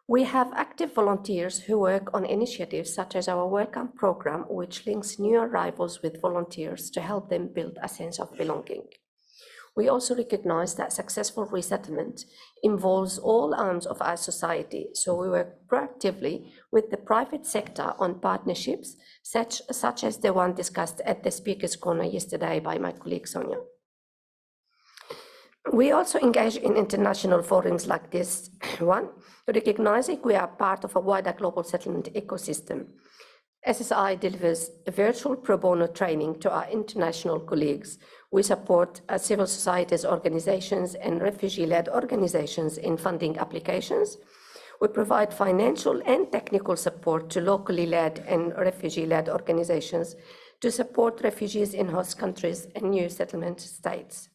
We have active volunteers who work on initiatives such as our Welcome program, which links new arrivals with volunteers to help them build a sense of belonging. We also recognize that successful resettlement involves all arms of our society, so we work proactively with the private sector on partnerships such as the one discussed at the Speaker's Corner yesterday by my colleague Sonia. We also engage in international forums like this one, recognizing we are part of a wider global settlement ecosystem. SSI delivers virtual pro bono training to our international colleagues. We support civil societies organizations and refugee-led organizations in funding applications. We provide financial and technical support to locally led and refugee-led organizations to support refugees in host countries and new settlement states.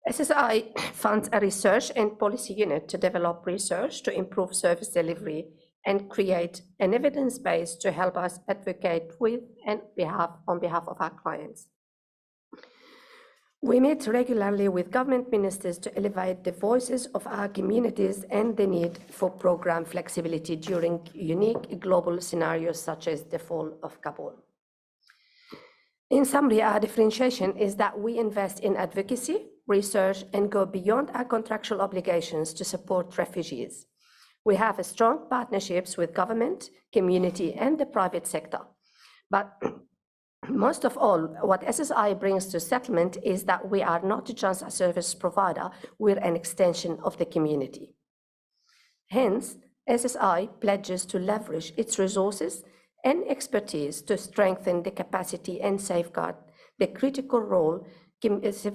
SSI funds a research and policy unit to develop research to improve service delivery and create an evidence base to help us advocate with and on behalf of our clients. We meet regularly with government ministers to elevate the voices of our communities and the need for program flexibility during unique global scenarios such as the fall of Kabul. In summary, our differentiation is that we invest in advocacy, research, and go beyond our contractual obligations to support refugees. We have strong partnerships with government, community, and the private sector. But most of all, what SSI brings to settlement is that we are not just a service provider, we're an extension of the community. Hence, SSI pledges to leverage its resources and expertise to strengthen the capacity and safeguard the critical role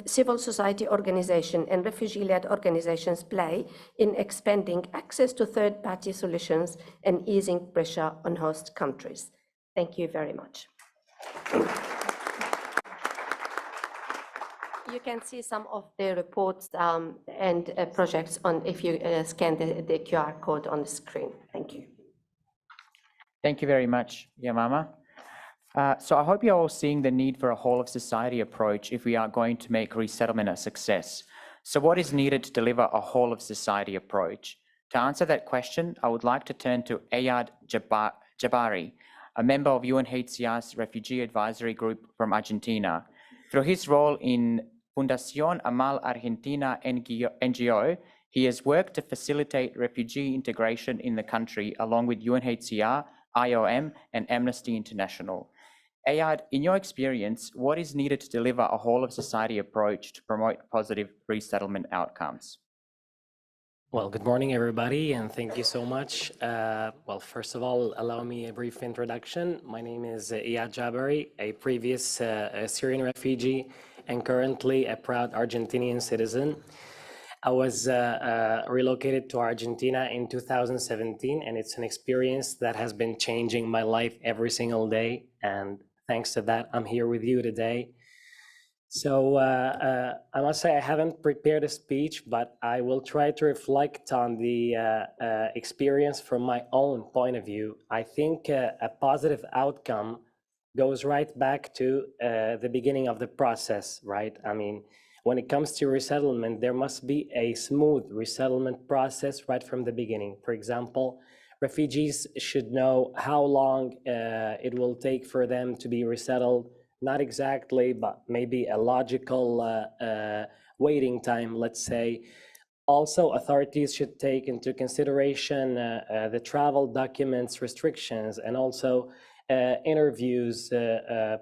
civil society organizations and refugee-led organizations play in expanding access to third-party solutions and easing pressure on host countries. Thank you very much. You can see some of the reports and projects on if you scan the QR code on the screen. Thank you. Thank you very much, Yamama. So I hope you're all seeing the need for a whole of society approach if we are going to make resettlement a success. So what is needed to deliver a whole of society approach? To answer that question, I would like to turn to Ayad Jabari, a member of UNHCR's Refugee Advisory Group from Argentina. Through his role in Fundación Amal Argentina NGO, he has worked to facilitate refugee integration in the country along with UNHCR, IOM, and Amnesty International. Ayad, in your experience, what is needed to deliver a whole of society approach to promote positive resettlement outcomes? Well, good morning, everybody, and thank you so much. Well, first of all, allow me a brief introduction. My name is Ayad Jabari, a previous Syrian refugee and currently a proud Argentinian citizen. I was relocated to Argentina in 2017, and it's an experience that has been changing my life every single day. And thanks to that, I'm here with you today. So I must say I haven't prepared a speech, but I will try to reflect on the experience from my own point of view. I think a positive outcome goes right back to the beginning of the process, right? I mean, when it comes to resettlement, there must be a smooth resettlement process right from the beginning. For example, refugees should know how long it will take for them to be resettled. Not exactly, but maybe a logical waiting time, let's say. Also, authorities should take into consideration the travel documents restrictions and also interviews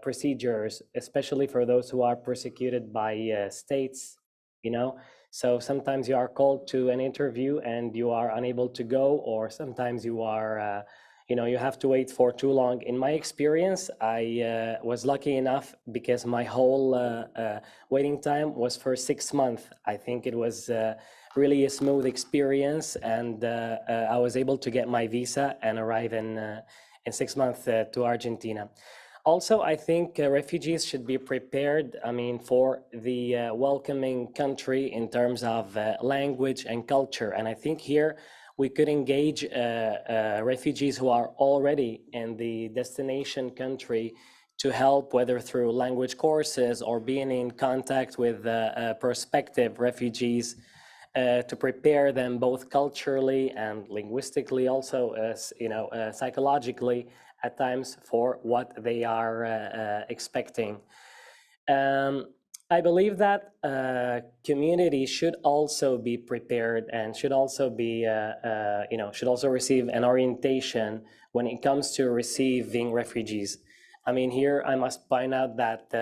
procedures, especially for those who are persecuted by states, you know. So sometimes you are called to an interview and you are unable to go, or sometimes you are you have to wait for too long. In my experience, I was lucky enough because my whole waiting time was for 6 months. I think it was really a smooth experience, and I was able to get my visa and arrive in 6 months to Argentina. Also, I think refugees should be prepared, I mean, for the welcoming country in terms of language and culture. And I think here, we could engage refugees who are already in the destination country to help, whether through language courses or being in contact with prospective refugees to prepare them both culturally and linguistically, also psychologically at times for what they are expecting. I believe that community should also be prepared and should also be, should also receive an orientation when it comes to receiving refugees. I mean, here I must point out that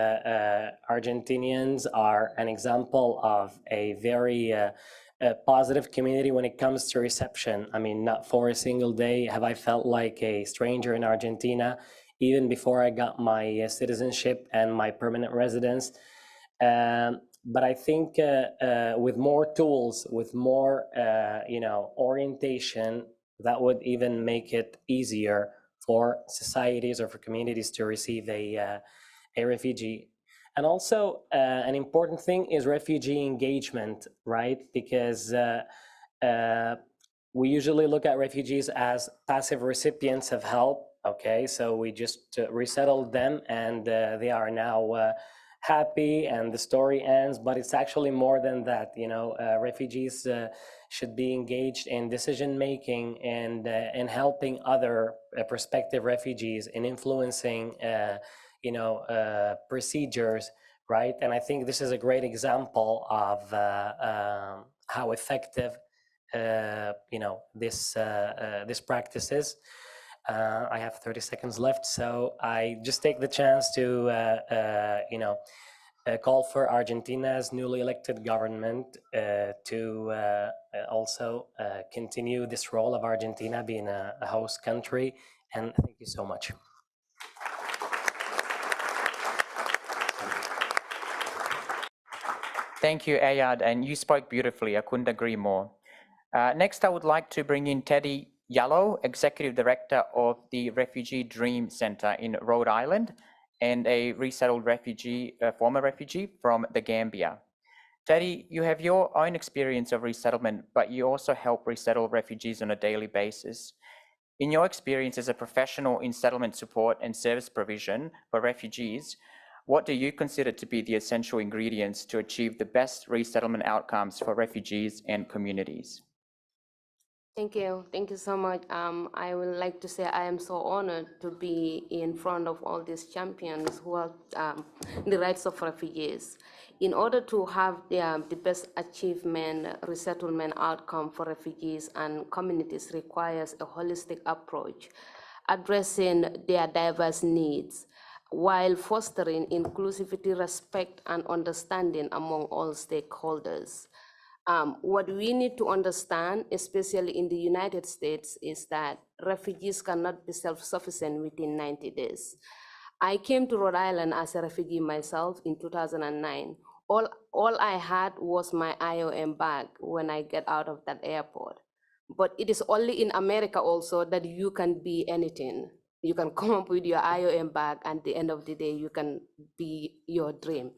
Argentinians are an example of a very positive community when it comes to reception. I mean, not for a single day have I felt like a stranger in Argentina, even before I got my citizenship and my permanent residence. But I think with more tools, with more, orientation, that would even make it easier for societies or for communities to receive a refugee. And also, an important thing is refugee engagement, right? Because we usually look at refugees as passive recipients of help, okay? So we just resettled them and they are now happy and the story ends, but it's actually more than that. Refugees should be engaged in decision-making and in helping other prospective refugees in influencing, procedures, right? And I think this is a great example of how effective, this practice is. I have 30 seconds left, so I just take the chance to, call for Argentina's newly elected government to also continue this role of Argentina being a host country. And thank you so much. Thank you, Ayad, and you spoke beautifully. I couldn't agree more. Next, I would like to bring in Teddy Yallow, Executive Director of the Refugee Dream Center in Rhode Island, and a resettled refugee, a former refugee from the Gambia. Teddy, you have your own experience of resettlement, but you also help resettle refugees on a daily basis. In your experience as a professional in settlement support and service provision for refugees, what do you consider to be the essential ingredients to achieve the best resettlement outcomes for refugees and communities? Thank you. Thank you so much. I would like to say I am so honored to be in front of all these champions who are the rights of refugees. In order to have the best achievement, resettlement outcome for refugees and communities requires a holistic approach, addressing their diverse needs, while fostering inclusivity, respect, and understanding among all stakeholders. What we need to understand, especially in the United States, is that refugees cannot be self-sufficient within 90 days. I came to Rhode Island as a refugee myself in 2009. All I had was my IOM bag when I get out of that airport. But it is only in America also that you can be anything. You can come up with your IOM bag, and at the end of the day, you can be your dream.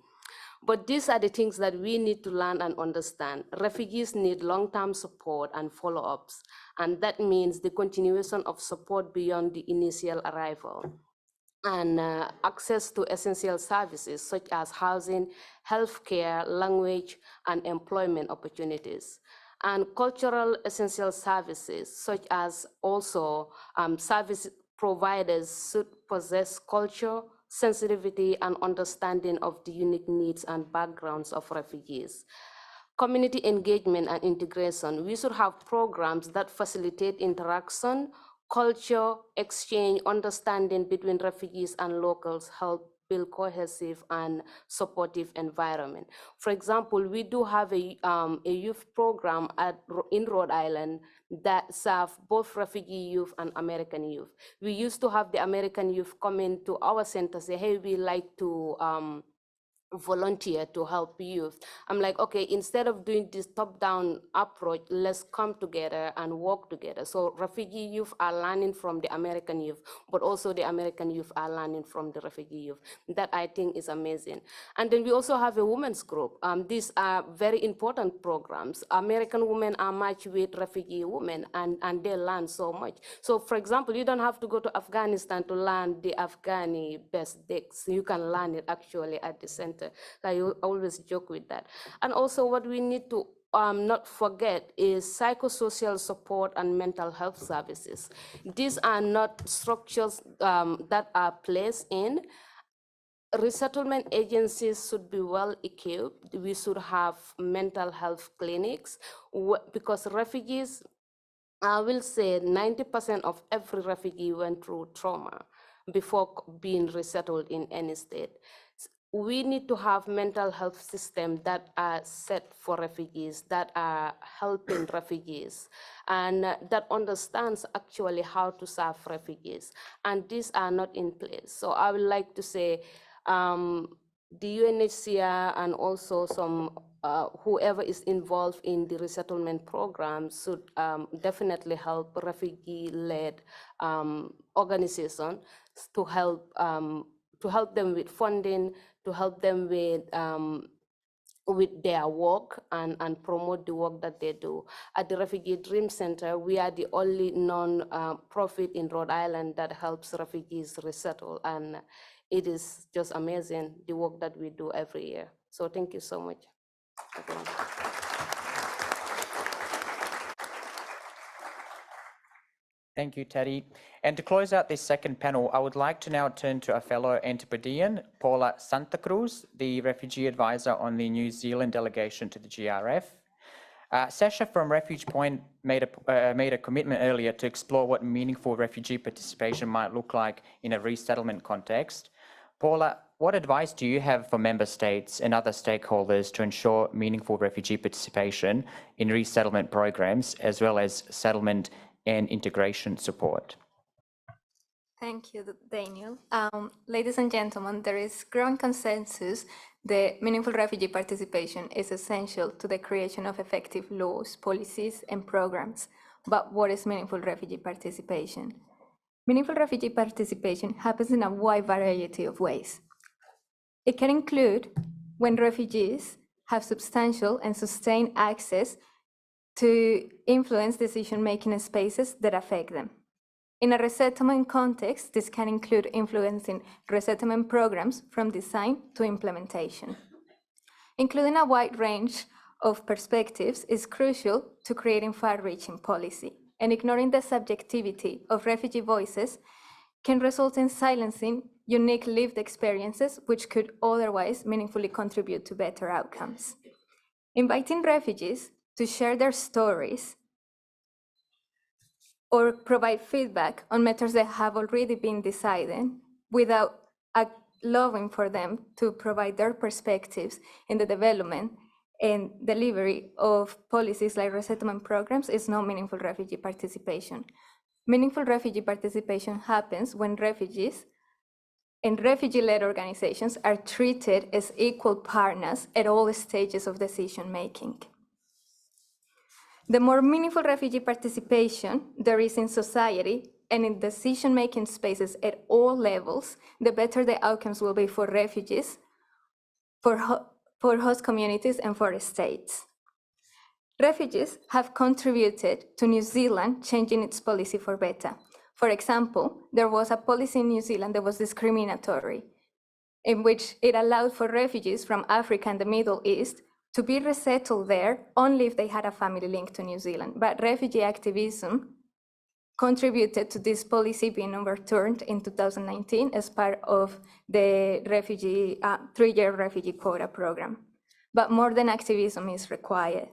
But these are the things that we need to learn and understand. Refugees need long-term support and follow-ups, and that means the continuation of support beyond the initial arrival, and access to essential services such as housing, healthcare, language, and employment opportunities. And cultural essential services such as also service providers should possess culture, sensitivity, and understanding of the unique needs and backgrounds of refugees. Community engagement and integration. We should have programs that facilitate interaction, culture, exchange, understanding between refugees and locals, help build cohesive and supportive environment. For example, we do have a youth program in Rhode Island that serve both refugee youth and American youth. We used to have the American youth come into our center, say, hey, we like to volunteer to help youth. I'm like, okay, instead of doing this top-down approach, let's come together and work together. So refugee youth are learning from the American youth, but also the American youth are learning from the refugee youth. That I think is amazing. And then we also have a women's group. These are very important programs. American women are matched with refugee women, and they learn so much. So for example, you don't have to go to Afghanistan to learn the Afghani best dicks. You can learn it actually at the center. I always joke with that. And also what we need to not forget is psychosocial support and mental health services. These are not structures that are placed in. Resettlement agencies should be well equipped. We should have mental health clinics because refugees, I will say 90% of every refugee went through trauma before being resettled in any state. We need to have mental health systems that are set for refugees, that are helping refugees, and that understands actually how to serve refugees. And these are not in place. So I would like to say the UNHCR and also some whoever is involved in the resettlement program should definitely help refugee-led organizations to help them with funding, to help them with their work and promote the work that they do. At the Refugee Dream Center, we are the only non-profit in Rhode Island that helps refugees resettle, and it is just amazing the work that we do every year. So thank you so much. Thank you, Teddy. And to close out this second panel, I would like to now turn to a fellow Antipodean, Paula Santa Cruz, the refugee advisor on the New Zealand delegation to the GRF. Sasha from Refuge Point made a commitment earlier to explore what meaningful refugee participation might look like in a resettlement context. Paula, what advice do you have for member states and other stakeholders to ensure meaningful refugee participation in resettlement programs, as well as settlement and integration support? Thank you, Daniel. Ladies and gentlemen, there is growing consensus that meaningful refugee participation is essential to the creation of effective laws, policies, and programs. But what is meaningful refugee participation? Meaningful refugee participation happens in a wide variety of ways. It can include when refugees have substantial and sustained access to influence decision-making spaces that affect them. In a resettlement context, this can include influencing resettlement programs from design to implementation. Including a wide range of perspectives is crucial to creating far-reaching policy, and ignoring the subjectivity of refugee voices can result in silencing unique lived experiences which could otherwise meaningfully contribute to better outcomes. Inviting refugees to share their stories or provide feedback on matters that have already been decided without allowing for them to provide their perspectives in the development and delivery of policies like resettlement programs is not meaningful refugee participation. Meaningful refugee participation happens when refugees and refugee-led organizations are treated as equal partners at all stages of decision-making. The more meaningful refugee participation there is in society and in decision-making spaces at all levels, the better the outcomes will be for refugees, for host communities, and for states. Refugees have contributed to New Zealand changing its policy for better. For example, there was a policy in New Zealand that was discriminatory, in which it allowed for refugees from Africa and the Middle East to be resettled there only if they had a family link to New Zealand. But refugee activism contributed to this policy being overturned in 2019 as part of the three-year refugee quota program. But more than activism is required.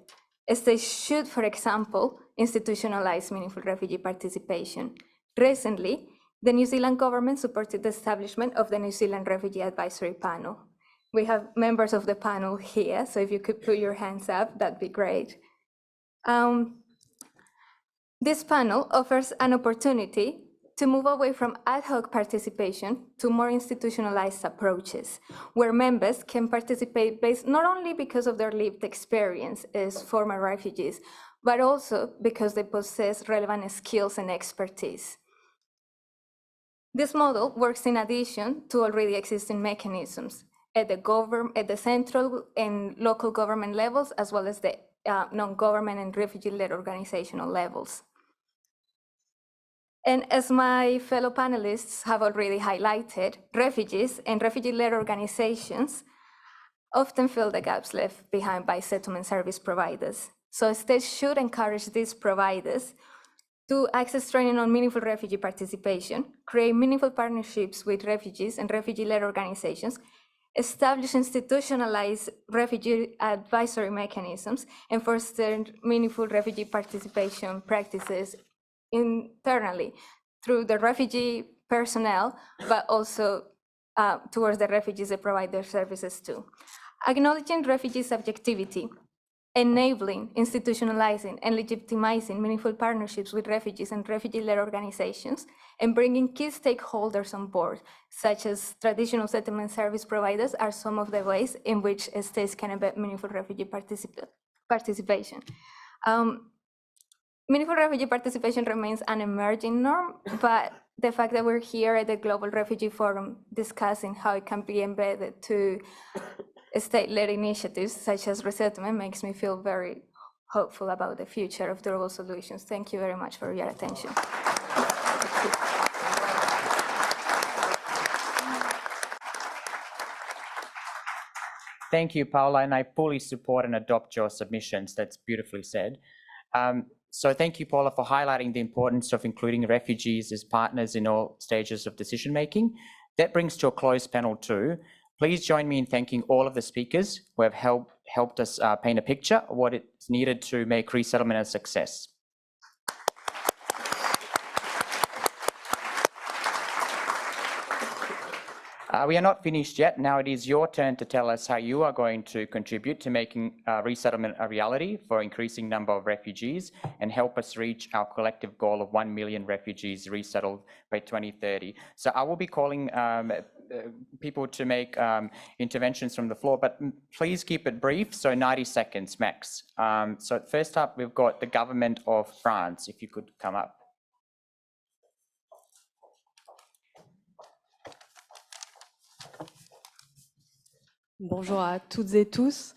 States should, for example, institutionalize meaningful refugee participation. Recently, the New Zealand government supported the establishment of the New Zealand Refugee Advisory Panel. We have members of the panel here, so if you could put your hands up, that'd be great. This panel offers an opportunity to move away from ad hoc participation to more institutionalized approaches, where members can participate based not only because of their lived experience as former refugees, but also because they possess relevant skills and expertise. This model works in addition to already existing mechanisms at the central and local government levels, as well as the non-government and refugee-led organizational levels. And as my fellow panelists have already highlighted, refugees and refugee-led organizations often fill the gaps left behind by settlement service providers. So states should encourage these providers to access training on meaningful refugee participation, create meaningful partnerships with refugees and refugee-led organizations, establish institutionalized refugee advisory mechanisms, and foster meaningful refugee participation practices internally through the refugee personnel, but also towards the refugees that provide their services to. Acknowledging refugee subjectivity, enabling, institutionalizing, and legitimizing meaningful partnerships with refugees and refugee-led organizations, and bringing key stakeholders on board, such as traditional settlement service providers, are some of the ways in which states can embed meaningful refugee participation. Meaningful refugee participation remains an emerging norm, but the fact that we're here at the Global Refugee Forum discussing how it can be embedded to state-led initiatives such as resettlement makes me feel very hopeful about the future of durable solutions. Thank you very much for your attention. Thank you, Paula, and I fully support and adopt your submissions. That's beautifully said. So thank you, Paula, for highlighting the importance of including refugees as partners in all stages of decision-making. That brings to a close panel 2. Please join me in thanking all of the speakers who have helped us paint a picture of what is needed to make resettlement a success. We are not finished yet. Now it is your turn to tell us how you are going to contribute to making resettlement a reality for increasing number of refugees and help us reach our collective goal of 1 million refugees resettled by 2030. So I will be calling people to make interventions from the floor, but please keep it brief, so 90 seconds max. So first up, we've got the government of France, if you could come up. Bonjour à toutes et tous.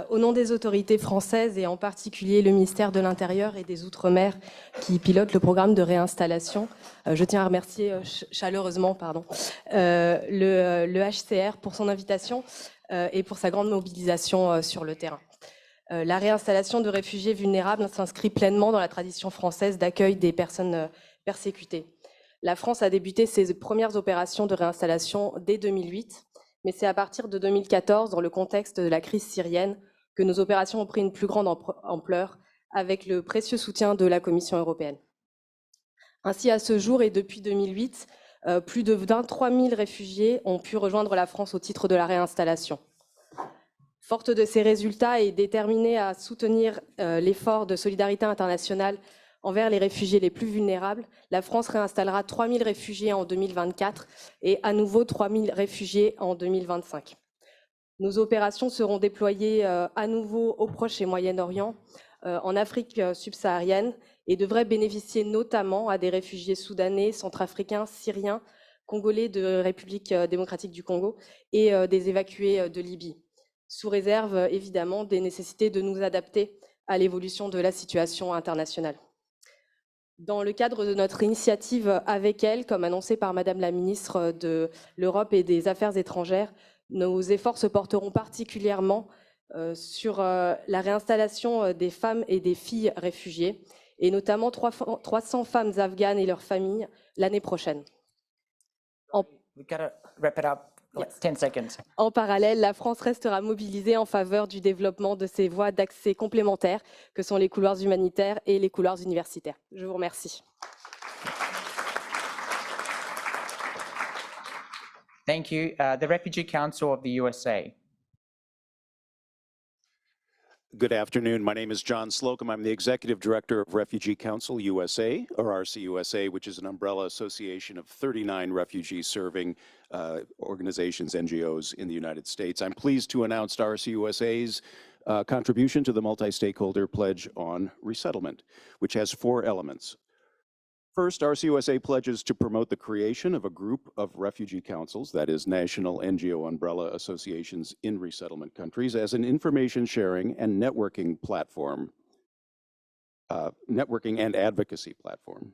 Au nom des autorités françaises et en particulier le ministère de l'Intérieur et des Outre-mer qui pilote le programme de réinstallation, je tiens à remercier chaleureusement le HCR pour son invitation et pour sa grande mobilisation sur le terrain. La réinstallation de réfugiés vulnérables s'inscrit pleinement dans la tradition française d'accueil des personnes persécutées. La France a débuté ses premières opérations de réinstallation dès 2008. Mais c'est à partir de 2014, dans le contexte de la crise syrienne, que nos opérations ont pris une plus grande ampleur avec le précieux soutien de la Commission européenne. Ainsi, à ce jour et depuis 2008, plus de 23 000 réfugiés ont pu rejoindre la France au titre de la réinstallation. Forte de ces résultats et déterminée à soutenir l'effort de solidarité internationale envers les réfugiés les plus vulnérables, la France réinstallera 3 000 réfugiés en 2024 et à nouveau 3 000 réfugiés en 2025. Nos opérations seront déployées à nouveau au Proche et Moyen-Orient, en Afrique subsaharienne et devraient bénéficier notamment à des réfugiés soudanais, centrafricains, syriens, congolais de République démocratique du Congo et des évacués de Libye, sous réserve évidemment des nécessités de nous adapter à l'évolution de la situation internationale. Dans le cadre de notre initiative avec elle, comme annoncé par Madame la ministre de l'Europe et des Affaires étrangères, nos efforts se porteront particulièrement sur la réinstallation des femmes et des filles réfugiées, et notamment 300 femmes afghanes et leurs familles l'année prochaine. Yes. 10 seconds. En parallèle, la France restera mobilisée en faveur du développement de ces voies d'accès complémentaires que sont les couloirs humanitaires et les couloirs universitaires. Je vous remercie. Thank you. The Refugee Council of the USA. Good afternoon. My name is John Slocum. I'm the Executive Director of Refugee Council USA, or RCUSA, which is an umbrella association of 39 refugee-serving organizations, NGOs in the United States. I'm pleased to announce RCUSA's contribution to the multi-stakeholder pledge on resettlement, which has 4 elements. First, RCUSA pledges to promote the creation of a group of refugee councils, that is, national NGO umbrella associations in resettlement countries, as an information sharing and networking platform, networking and advocacy platform.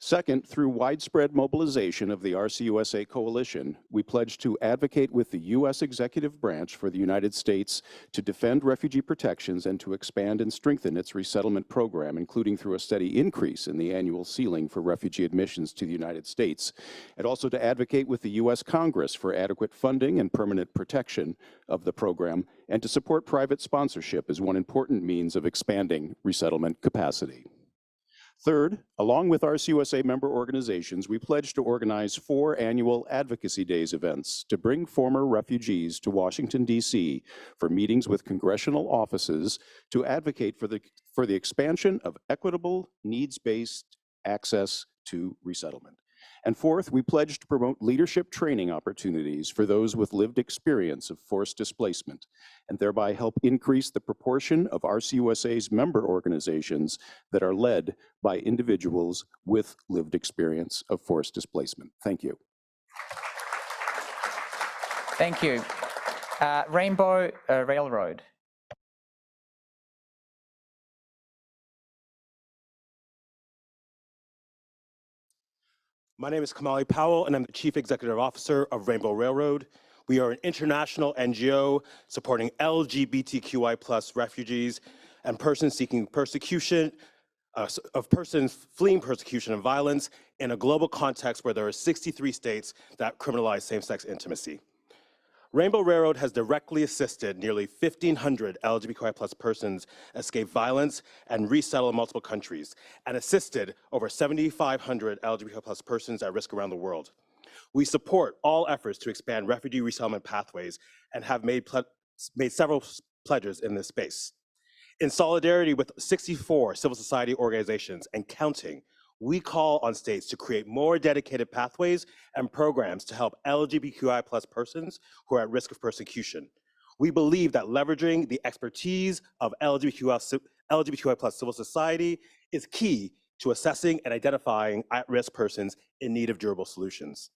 Second, through widespread mobilization of the RCUSA coalition, we pledge to advocate with the U.S. executive branch for the United States to defend refugee protections and to expand and strengthen its resettlement program, including through a steady increase in the annual ceiling for refugee admissions to the United States, and also to advocate with the U.S. Congress for adequate funding and permanent protection of the program, and to support private sponsorship as one important means of expanding resettlement capacity. Third, along with RCUSA member organizations, we pledge to organize 4 annual Advocacy Days events to bring former refugees to Washington, D.C. for meetings with congressional offices to advocate for the expansion of equitable, needs-based access to resettlement. And fourth, we pledge to promote leadership training opportunities for those with lived experience of forced displacement, and thereby help increase the proportion of RCUSA's member organizations that are led by individuals with lived experience of forced displacement. Thank you. Thank you. Rainbow Railroad. My name is Kamali Powell, and I'm the Chief Executive Officer of Rainbow Railroad. We are an international NGO supporting LGBTQI+ refugees and persons seeking persecution, of persons fleeing persecution and violence in a global context where there are 63 states that criminalize same-sex intimacy. Rainbow Railroad has directly assisted nearly 1,500 LGBTQI+ persons escape violence and resettle in multiple countries, and assisted over 7,500 LGBTQI+ persons at risk around the world. We support all efforts to expand refugee resettlement pathways and have made several pledges in this space. In solidarity with 64 civil society organizations and counting, we call on states to create more dedicated pathways and programs to help LGBTQI+ persons who are at risk of persecution. We believe that leveraging the expertise of LGBTQI+ civil society is key to assessing and identifying at-risk persons in need of durable solutions.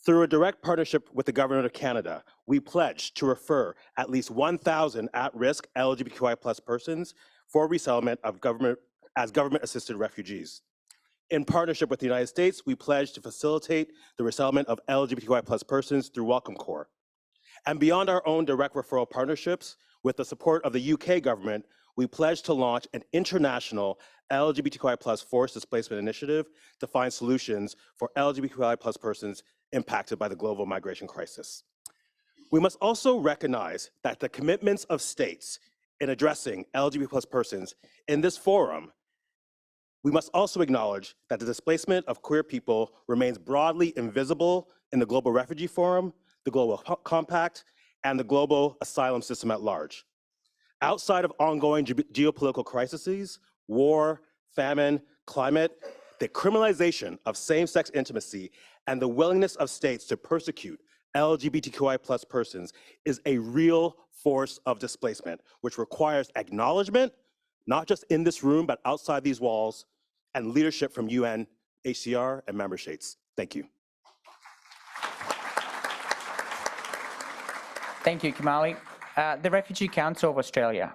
Through a direct partnership with the Government of Canada, we pledge to refer at least 1,000 at-risk LGBTQI+ persons for resettlement as government-assisted refugees. In partnership with the United States, we pledge to facilitate the resettlement of LGBTQI+ persons through Welcome Corps. And beyond our own direct referral partnerships, with the support of the UK government, we pledge to launch an international LGBTQI+ forced displacement initiative to find solutions for LGBTQI+ persons impacted by the global migration crisis. We must also recognize that the commitments of states in addressing LGBT+ persons in this forum, we must also acknowledge that the displacement of queer people remains broadly invisible in the Global Refugee Forum, the Global Compact, and the global asylum system at large. Outside of ongoing geopolitical crises, war, famine, climate, the criminalization of same-sex intimacy and the willingness of states to persecute LGBTQI+ persons is a real force of displacement, which requires acknowledgement, not just in this room, but outside these walls, and leadership from UN, HCR, and member states. Thank you. Thank you, Kamali. The Refugee Council of Australia.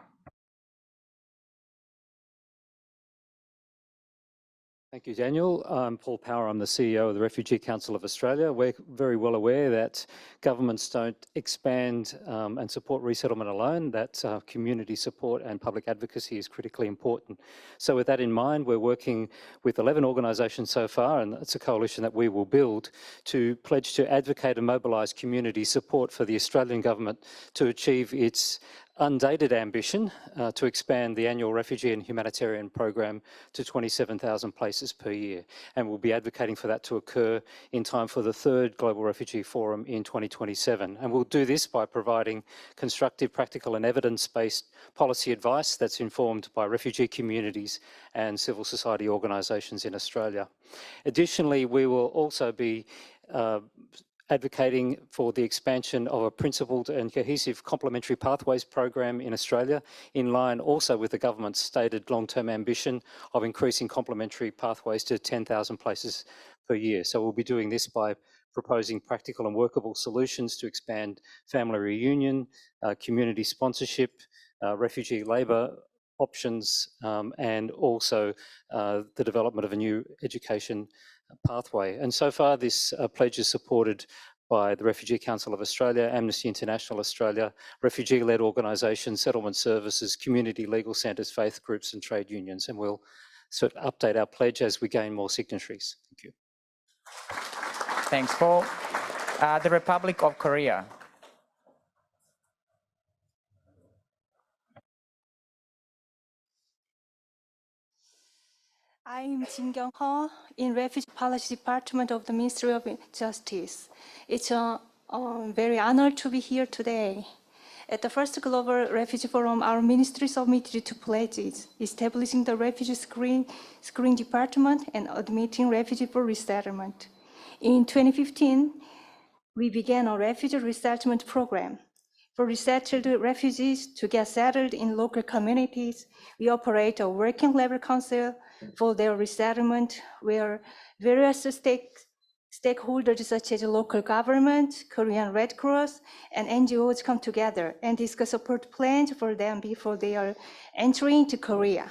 Thank you, Daniel. I'm Paul Power. I'm the CEO of the Refugee Council of Australia. We're very well aware that governments don't expand and support resettlement alone, that community support and public advocacy is critically important. So with that in mind, we're working with 11 organisations so far, and it's a coalition that we will build to pledge to advocate and mobilise community support for the Australian government to achieve its undated ambition to expand the annual refugee and humanitarian program to 27,000 places per year. And we'll be advocating for that to occur in time for the 3rd Global Refugee Forum in 2027. And we'll do this by providing constructive, practical and evidence-based policy advice that's informed by refugee communities and civil society organisations in Australia. Additionally, we will also be advocating for the expansion of a principled and cohesive complementary pathways program in Australia, in line also with the government's stated long-term ambition of increasing complementary pathways to 10,000 places per year. So we'll be doing this by proposing practical and workable solutions to expand family reunion, community sponsorship, refugee labour options, and also the development of a new education pathway. And so far this pledge is supported by the Refugee Council of Australia, Amnesty International Australia, refugee-led organisations, settlement services, community legal centres, faith groups and trade unions. And we'll sort of update our pledge as we gain more signatories. Thank you. Thanks, Paul. The Republic of Korea. I'm Jin Kyung-ho in Refugee Policy Department of the Ministry of Justice. It's a very honor to be here today. At the first Global Refugee Forum, our ministry submitted 2 pledges, establishing the Refugee Screening Department and admitting refugees for resettlement. In 2015, we began a refugee resettlement program. For resettled refugees to get settled in local communities, we operate a working level council for their resettlement, where various stakeholders such as local government, Korean Red Cross, and NGOs come together and discuss support plans for them before they are entering to Korea.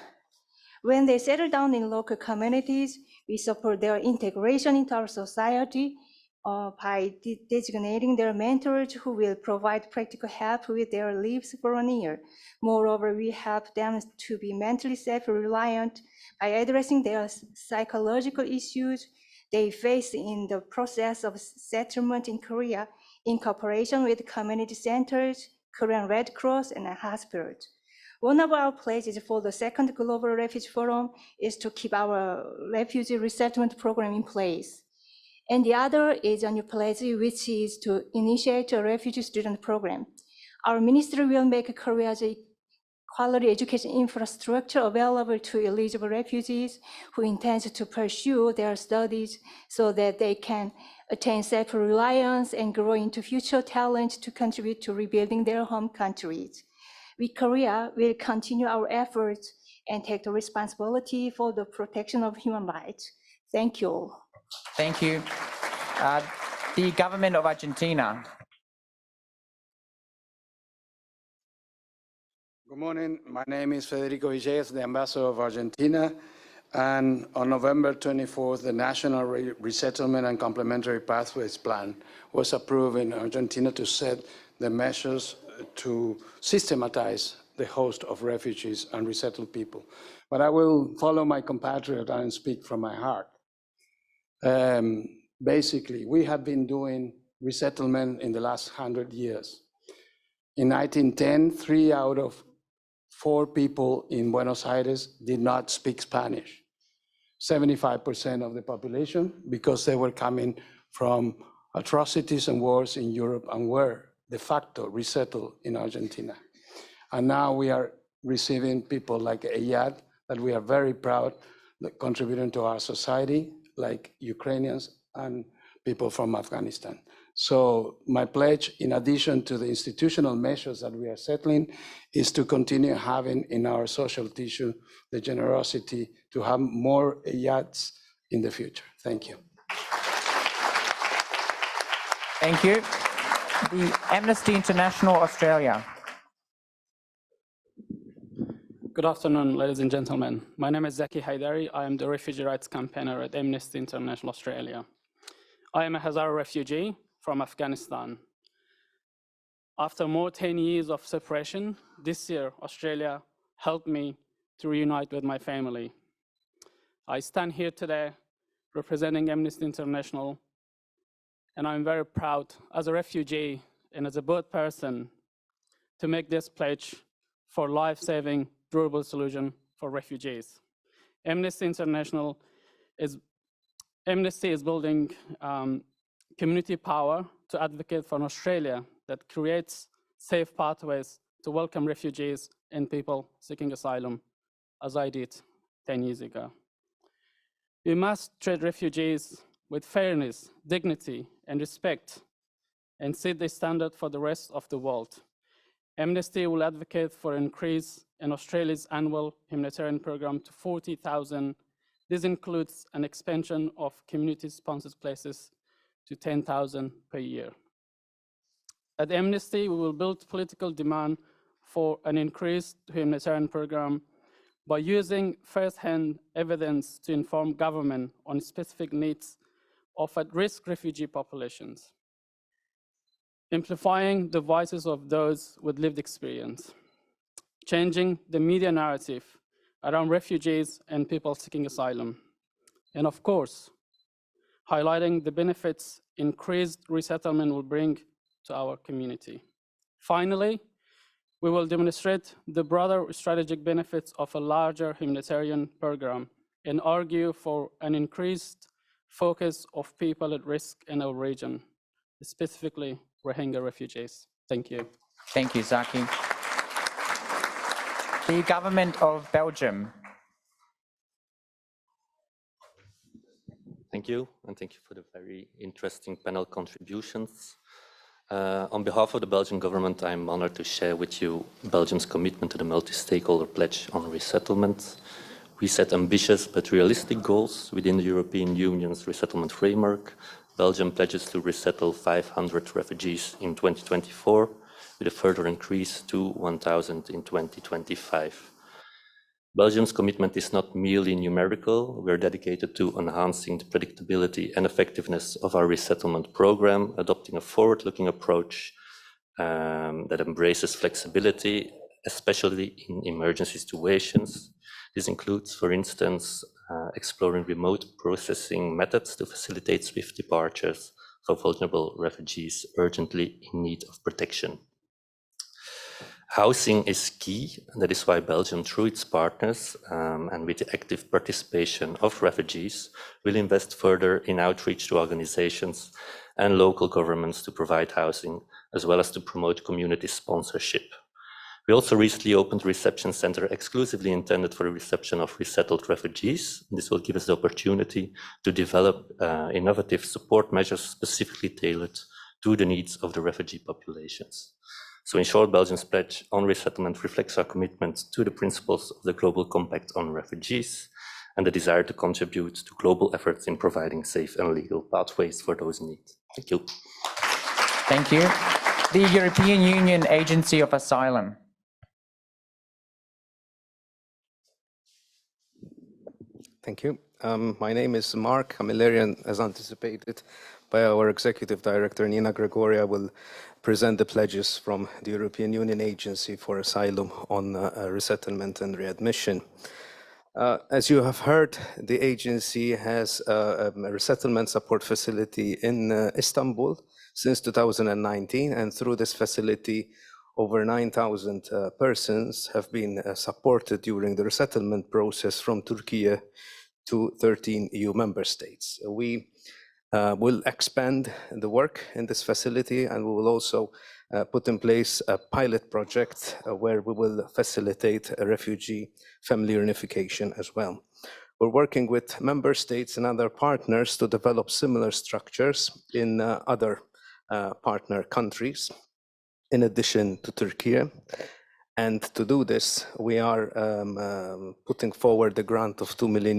When they settle down in local communities, we support their integration into our society by designating their mentors who will provide practical help with their lives for 1 year. Moreover, we help them to be mentally self-reliant by addressing their psychological issues they face in the process of settlement in Korea, in cooperation with community centers, Korean Red Cross, and hospitals. One of our pledges for the 2nd Global Refugee Forum is to keep our refugee resettlement program in place. And the other is a new pledge, which is to initiate a refugee student program. Our ministry will make Korea's quality education infrastructure available to eligible refugees who intend to pursue their studies so that they can attain self-reliance and grow into future talent to contribute to rebuilding their home countries. We, Korea, will continue our efforts and take the responsibility for the protection of human rights. Thank you all. Thank you. The government of Argentina. Good morning. My name is Federico Villegas, the ambassador of Argentina. And on November 24th, the National Resettlement and Complementary Pathways Plan was approved in Argentina to set the measures to systematize the host of refugees and resettled people. But I will follow my compatriot and speak from my heart. Basically, we have been doing resettlement in the last 100 years. In 1910, 3 out of 4 people in Buenos Aires did not speak Spanish. 75% of the population, because they were coming from atrocities and wars in Europe and were de facto resettled in Argentina. And now we are receiving people like Eyad, that we are very proud, contributing to our society, like Ukrainians and people from Afghanistan. So my pledge, in addition to the institutional measures that we are settling, is to continue having in our social tissue the generosity to have more Eyads in the future. Thank you. Thank you. The Amnesty International Australia. Good afternoon, ladies and gentlemen. My name is Zaki Haidari. I am the refugee rights campaigner at Amnesty International Australia. I am a Hazara refugee from Afghanistan. After more 10 years of separation, this year, Australia helped me to reunite with my family. I stand here today representing Amnesty International, and I'm very proud as a refugee and as a boat person to make this pledge for life-saving, durable solution for refugees. Amnesty International is building community power to advocate for an Australia that creates safe pathways to welcome refugees and people seeking asylum, as I did 10 years ago. We must treat refugees with fairness, dignity, and respect, and set the standard for the rest of the world. Amnesty will advocate for an increase in Australia's annual humanitarian program to 40,000. This includes an expansion of community-sponsored places to 10,000 per year. At Amnesty, we will build political demand for an increased humanitarian program by using first-hand evidence to inform government on specific needs of at-risk refugee populations, amplifying the voices of those with lived experience, changing the media narrative around refugees and people seeking asylum, and of course, highlighting the benefits increased resettlement will bring to our community. Finally, we will demonstrate the broader strategic benefits of a larger humanitarian program and argue for an increased focus of people at risk in our region, specifically Rohingya refugees. Thank you. Thank you, Zaki. The government of Belgium. Thank you, and thank you for the very interesting panel contributions. On behalf of the Belgian government, I'm honored to share with you Belgium's commitment to the multi-stakeholder pledge on resettlement. We set ambitious but realistic goals within the European Union's resettlement framework. Belgium pledges to resettle 500 refugees in 2024, with a further increase to 1,000 in 2025. Belgium's commitment is not merely numerical. We're dedicated to enhancing the predictability and effectiveness of our resettlement program, adopting a forward-looking approach that embraces flexibility, especially in emergency situations. This includes, for instance, exploring remote processing methods to facilitate swift departures for vulnerable refugees urgently in need of protection. Housing is key. That is why Belgium, through its partners and with the active participation of refugees, will invest further in outreach to organizations and local governments to provide housing, as well as to promote community sponsorship. We also recently opened a reception center exclusively intended for the reception of resettled refugees. This will give us the opportunity to develop innovative support measures specifically tailored to the needs of the refugee populations. So in short, Belgium's pledge on resettlement reflects our commitment to the principles of the Global Compact on Refugees and the desire to contribute to global efforts in providing safe and legal pathways for those in need. Thank you. Thank you. The European Union Agency of Asylum. Thank you. My name is Mark Camillerian, as anticipated by our Executive Director, Nina Gregoria, will present the pledges from the European Union Agency for Asylum on resettlement and readmission. As you have heard, the agency has a resettlement support facility in Istanbul since 2019, and through this facility, over 9,000 persons have been supported during the resettlement process from Turkey to 13 EU member states. We will expand the work in this facility, and we will also put in place a pilot project where we will facilitate a refugee family reunification as well. We're working with member states and other partners to develop similar structures in other partner countries, in addition to Turkey. And to do this, we are putting forward a grant of €2 million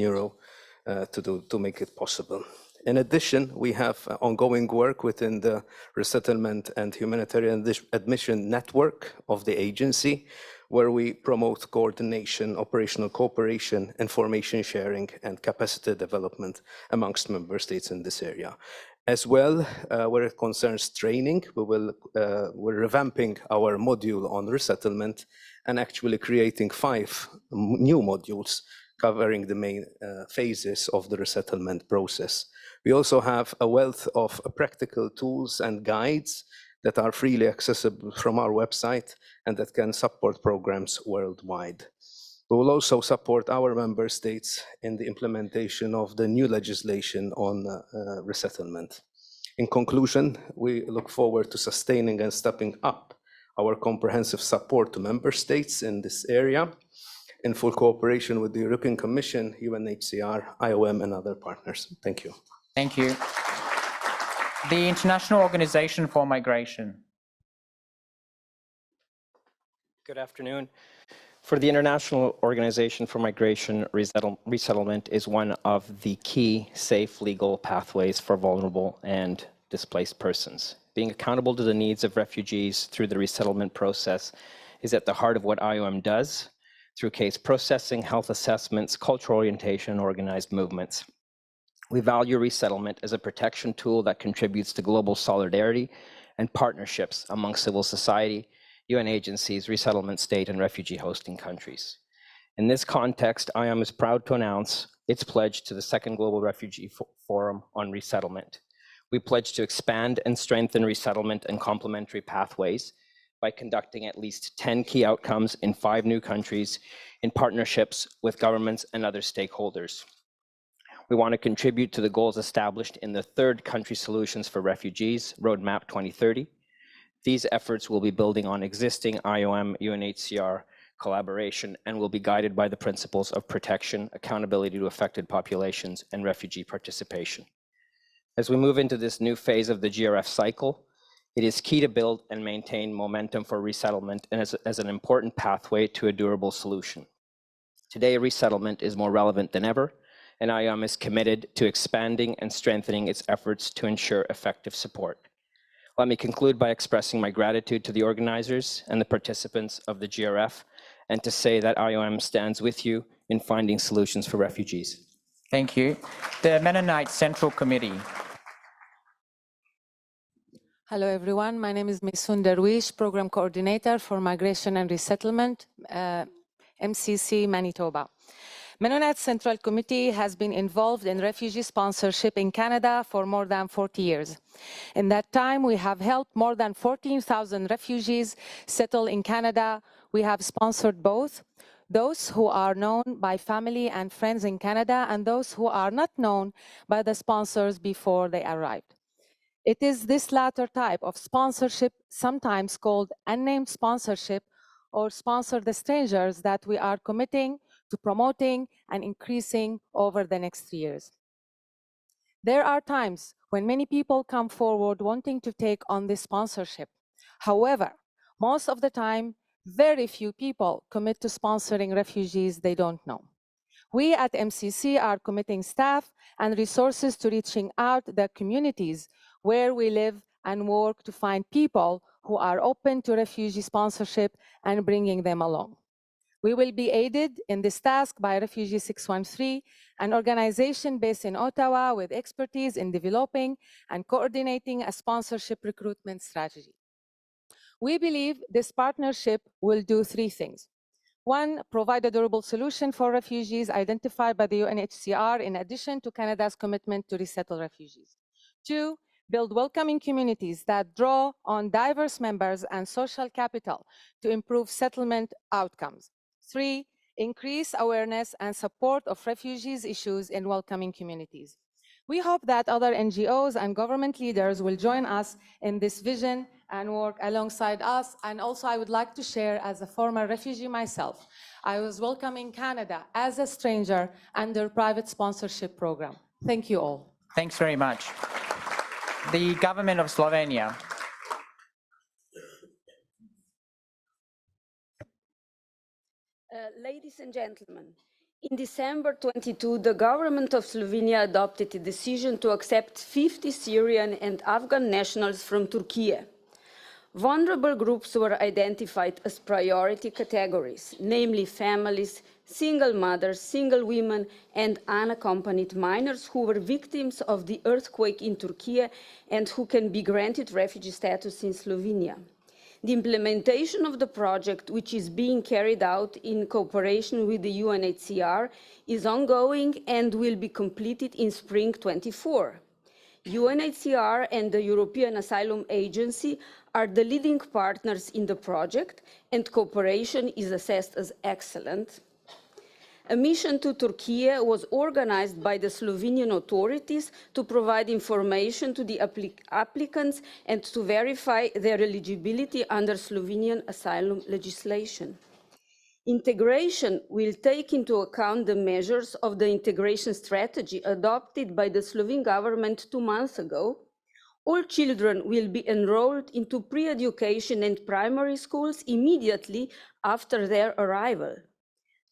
to make it possible. In addition, we have ongoing work within the Resettlement and Humanitarian Admission Network of the agency, where we promote coordination, operational cooperation, information sharing, and capacity development amongst member states in this area. As well, where it concerns training, we're revamping our module on resettlement and actually creating 5 new modules covering the main phases of the resettlement process. We also have a wealth of practical tools and guides that are freely accessible from our website and that can support programs worldwide. We will also support our member states in the implementation of the new legislation on resettlement. In conclusion, we look forward to sustaining and stepping up our comprehensive support to member states in this area, in full cooperation with the European Commission, UNHCR, IOM, and other partners. Thank you. Thank you. The International Organization for Migration. Good afternoon. For the International Organization for Migration, resettlement is one of the key safe legal pathways for vulnerable and displaced persons. Being accountable to the needs of refugees through the resettlement process is at the heart of what IOM does through case processing, health assessments, cultural orientation, and organized movements. We value resettlement as a protection tool that contributes to global solidarity and partnerships among civil society, UN agencies, resettlement state, and refugee hosting countries. In this context, IOM is proud to announce its pledge to the Second Global Refugee Forum on Resettlement. We pledge to expand and strengthen resettlement and complementary pathways by conducting at least 10 key outcomes in 5 new countries in partnerships with governments and other stakeholders. We want to contribute to the goals established in the 3rd Country Solutions for Refugees, Roadmap 2030. These efforts will be building on existing IOM UNHCR collaboration and will be guided by the principles of protection, accountability to affected populations, and refugee participation. As we move into this new phase of the GRF cycle, it is key to build and maintain momentum for resettlement and as an important pathway to a durable solution. Today, resettlement is more relevant than ever, and IOM is committed to expanding and strengthening its efforts to ensure effective support. Let me conclude by expressing my gratitude to the organizers and the participants of the GRF, and to say that IOM stands with you in finding solutions for refugees. Thank you. The Mennonite Central Committee. Hello, everyone. My name is Maysoon Darwish, Program Coordinator for Migration and Resettlement, MCC Manitoba. Mennonite Central Committee has been involved in refugee sponsorship in Canada for more than 40 years. In that time, we have helped more than 14,000 refugees settle in Canada. We have sponsored both those who are known by family and friends in Canada and those who are not known by the sponsors before they arrived. It is this latter type of sponsorship, sometimes called unnamed sponsorship or sponsor the strangers, that we are committing to promoting and increasing over the next 3 years. There are times when many people come forward wanting to take on this sponsorship. However, most of the time, very few people commit to sponsoring refugees they don't know. We at MCC are committing staff and resources to reaching out the communities where we live and work to find people who are open to refugee sponsorship and bringing them along. We will be aided in this task by Refugee 613, an organization based in Ottawa with expertise in developing and coordinating a sponsorship recruitment strategy. We believe this partnership will do three things. One, provide a durable solution for refugees identified by the UNHCR in addition to Canada's commitment to resettle refugees. Two, build welcoming communities that draw on diverse members and social capital to improve settlement outcomes. Three, increase awareness and support of refugees' issues in welcoming communities. We hope that other NGOs and government leaders will join us in this vision and work alongside us. And also, I would like to share, as a former refugee myself, I was welcoming Canada as a stranger under private sponsorship program. Thank you all. Thanks very much. The government of Slovenia. Ladies and gentlemen, in December 22, the government of Slovenia adopted a decision to accept 50 Syrian and Afghan nationals from Turkey. Vulnerable groups were identified as priority categories, namely families, single mothers, single women, and unaccompanied minors who were victims of the earthquake in Turkey and who can be granted refugee status in Slovenia. The implementation of the project, which is being carried out in cooperation with the UNHCR, is ongoing and will be completed in spring 24. UNHCR and the European Asylum Agency are the leading partners in the project, and cooperation is assessed as excellent. A mission to Turkey was organized by the Slovenian authorities to provide information to the applicants and to verify their eligibility under Slovenian asylum legislation. Integration will take into account the measures of the integration strategy adopted by the Slovene government 2 months ago. All children will be enrolled into pre-education and primary schools immediately after their arrival.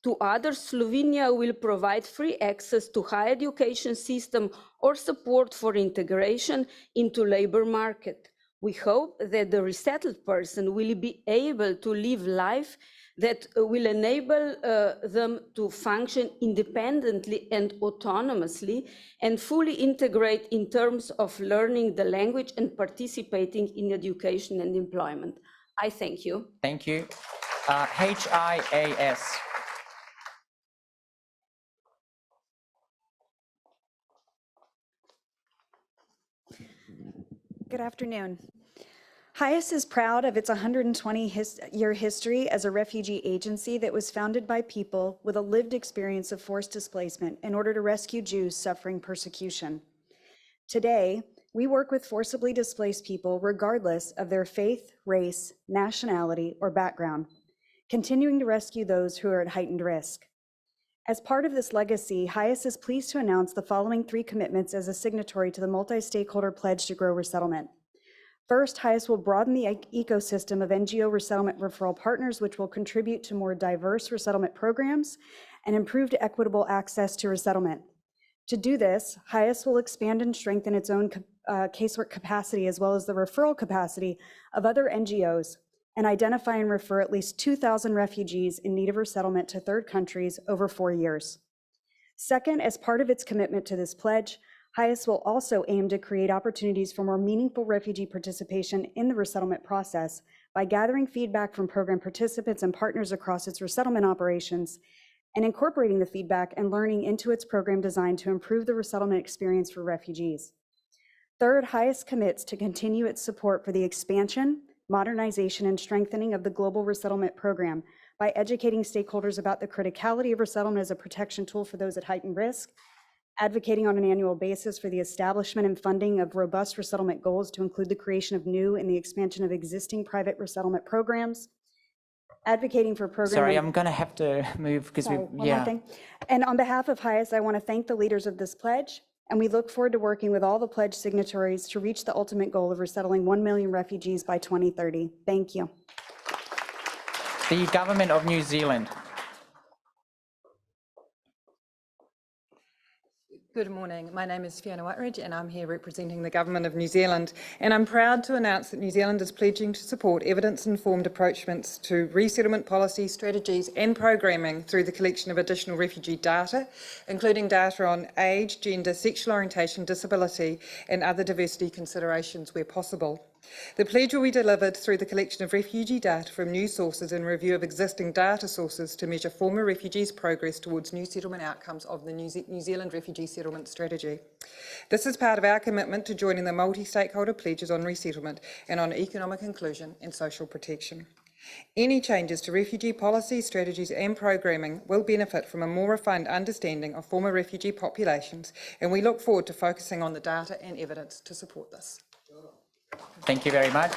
To others, Slovenia will provide free access to higher education system or support for integration into labor market. We hope that the resettled person will be able to live life that will enable them to function independently and autonomously and fully integrate in terms of learning the language and participating in education and employment. I thank you. Thank you. HIAS. Good afternoon. HIAS is proud of its 120-year history as a refugee agency that was founded by people with a lived experience of forced displacement in order to rescue Jews suffering persecution. Today, we work with forcibly displaced people regardless of their faith, race, nationality, or background, continuing to rescue those who are at heightened risk. As part of this legacy, HIAS is pleased to announce the following 3 commitments as a signatory to the multi-stakeholder pledge to grow resettlement. First, HIAS will broaden the ecosystem of NGO resettlement referral partners, which will contribute to more diverse resettlement programs and improved equitable access to resettlement. To do this, HIAS will expand and strengthen its own casework capacity as well as the referral capacity of other NGOs and identify and refer at least 2,000 refugees in need of resettlement to third countries over 4 years. Second, as part of its commitment to this pledge, HIAS will also aim to create opportunities for more meaningful refugee participation in the resettlement process by gathering feedback from program participants and partners across its resettlement operations and incorporating the feedback and learning into its program design to improve the resettlement experience for refugees. Third, HIAS commits to continue its support for the expansion, modernization, and strengthening of the global resettlement program by educating stakeholders about the criticality of resettlement as a protection tool for those at heightened risk, advocating on an annual basis for the establishment and funding of robust resettlement goals to include the creation of new and the expansion of existing private resettlement programs, advocating for programs. Sorry, I'm going to have to move because And on behalf of HIAS, I want to thank the leaders of this pledge, and we look forward to working with all the pledge signatories to reach the ultimate goal of resettling 1 million refugees by 2030. Thank you. The Government of New Zealand. Good morning. My name is Fiona Whiteridge and I'm here representing the Government of New Zealand. And I'm proud to announce that New Zealand is pledging to support evidence-informed approachments to resettlement policy, strategies and programming through the collection of additional refugee data, including data on age, gender, sexual orientation, disability and other diversity considerations where possible. The pledge will be delivered through the collection of refugee data from new sources and review of existing data sources to measure former refugees' progress towards new settlement outcomes of the New Zealand Refugee Settlement Strategy. This is part of our commitment to joining the multi-stakeholder pledges on resettlement and on economic inclusion and social protection. Any changes to refugee policy, strategies and programming will benefit from a more refined understanding of former refugee populations, and we look forward to focusing on the data and evidence to support this. Thank you very much.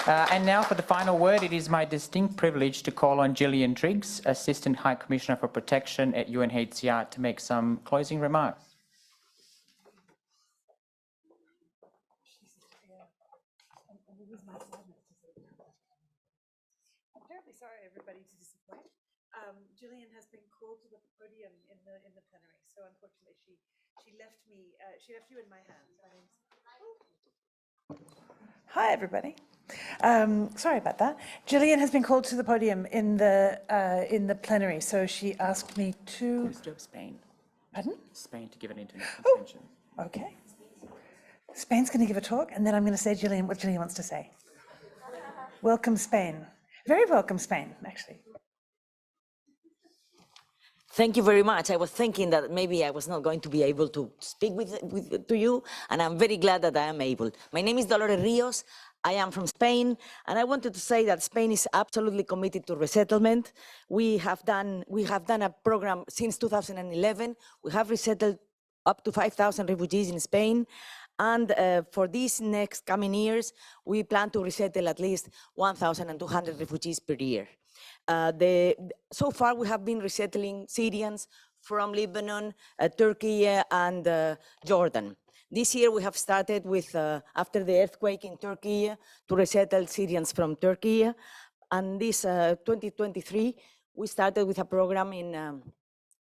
And now for the final word, it is my distinct privilege to call on Gillian Triggs, Assistant High Commissioner for Protection at UNHCR, to make some closing remarks. I'm terribly sorry, everybody, to disappoint. Gillian has been called to the podium in the plenary, so unfortunately she left you in my hands. Hi, everybody. Sorry about that. Gillian has been called to the podium in the plenary, so she asked me to. Spain. Pardon? Spain to give an international mention. Okay. Spain's going to give a talk, and then I'm going to say what Gillian wants to say. Welcome, Spain. Very welcome, Spain, actually. Thank you very much. I was thinking that maybe I was not going to be able to speak to you, and I'm very glad that I am able. My name is Dolores Rios. I am from Spain, and I wanted to say that Spain is absolutely committed to resettlement. We have done a program since 2011. We have resettled up to 5,000 refugees in Spain, and for these next coming years, we plan to resettle at least 1,200 refugees per year. So far, we have been resettling Syrians from Lebanon, Turkey, and Jordan. This year, we have started with, after the earthquake in Turkey, to resettle Syrians from Turkey. And this 2023, we started with a program in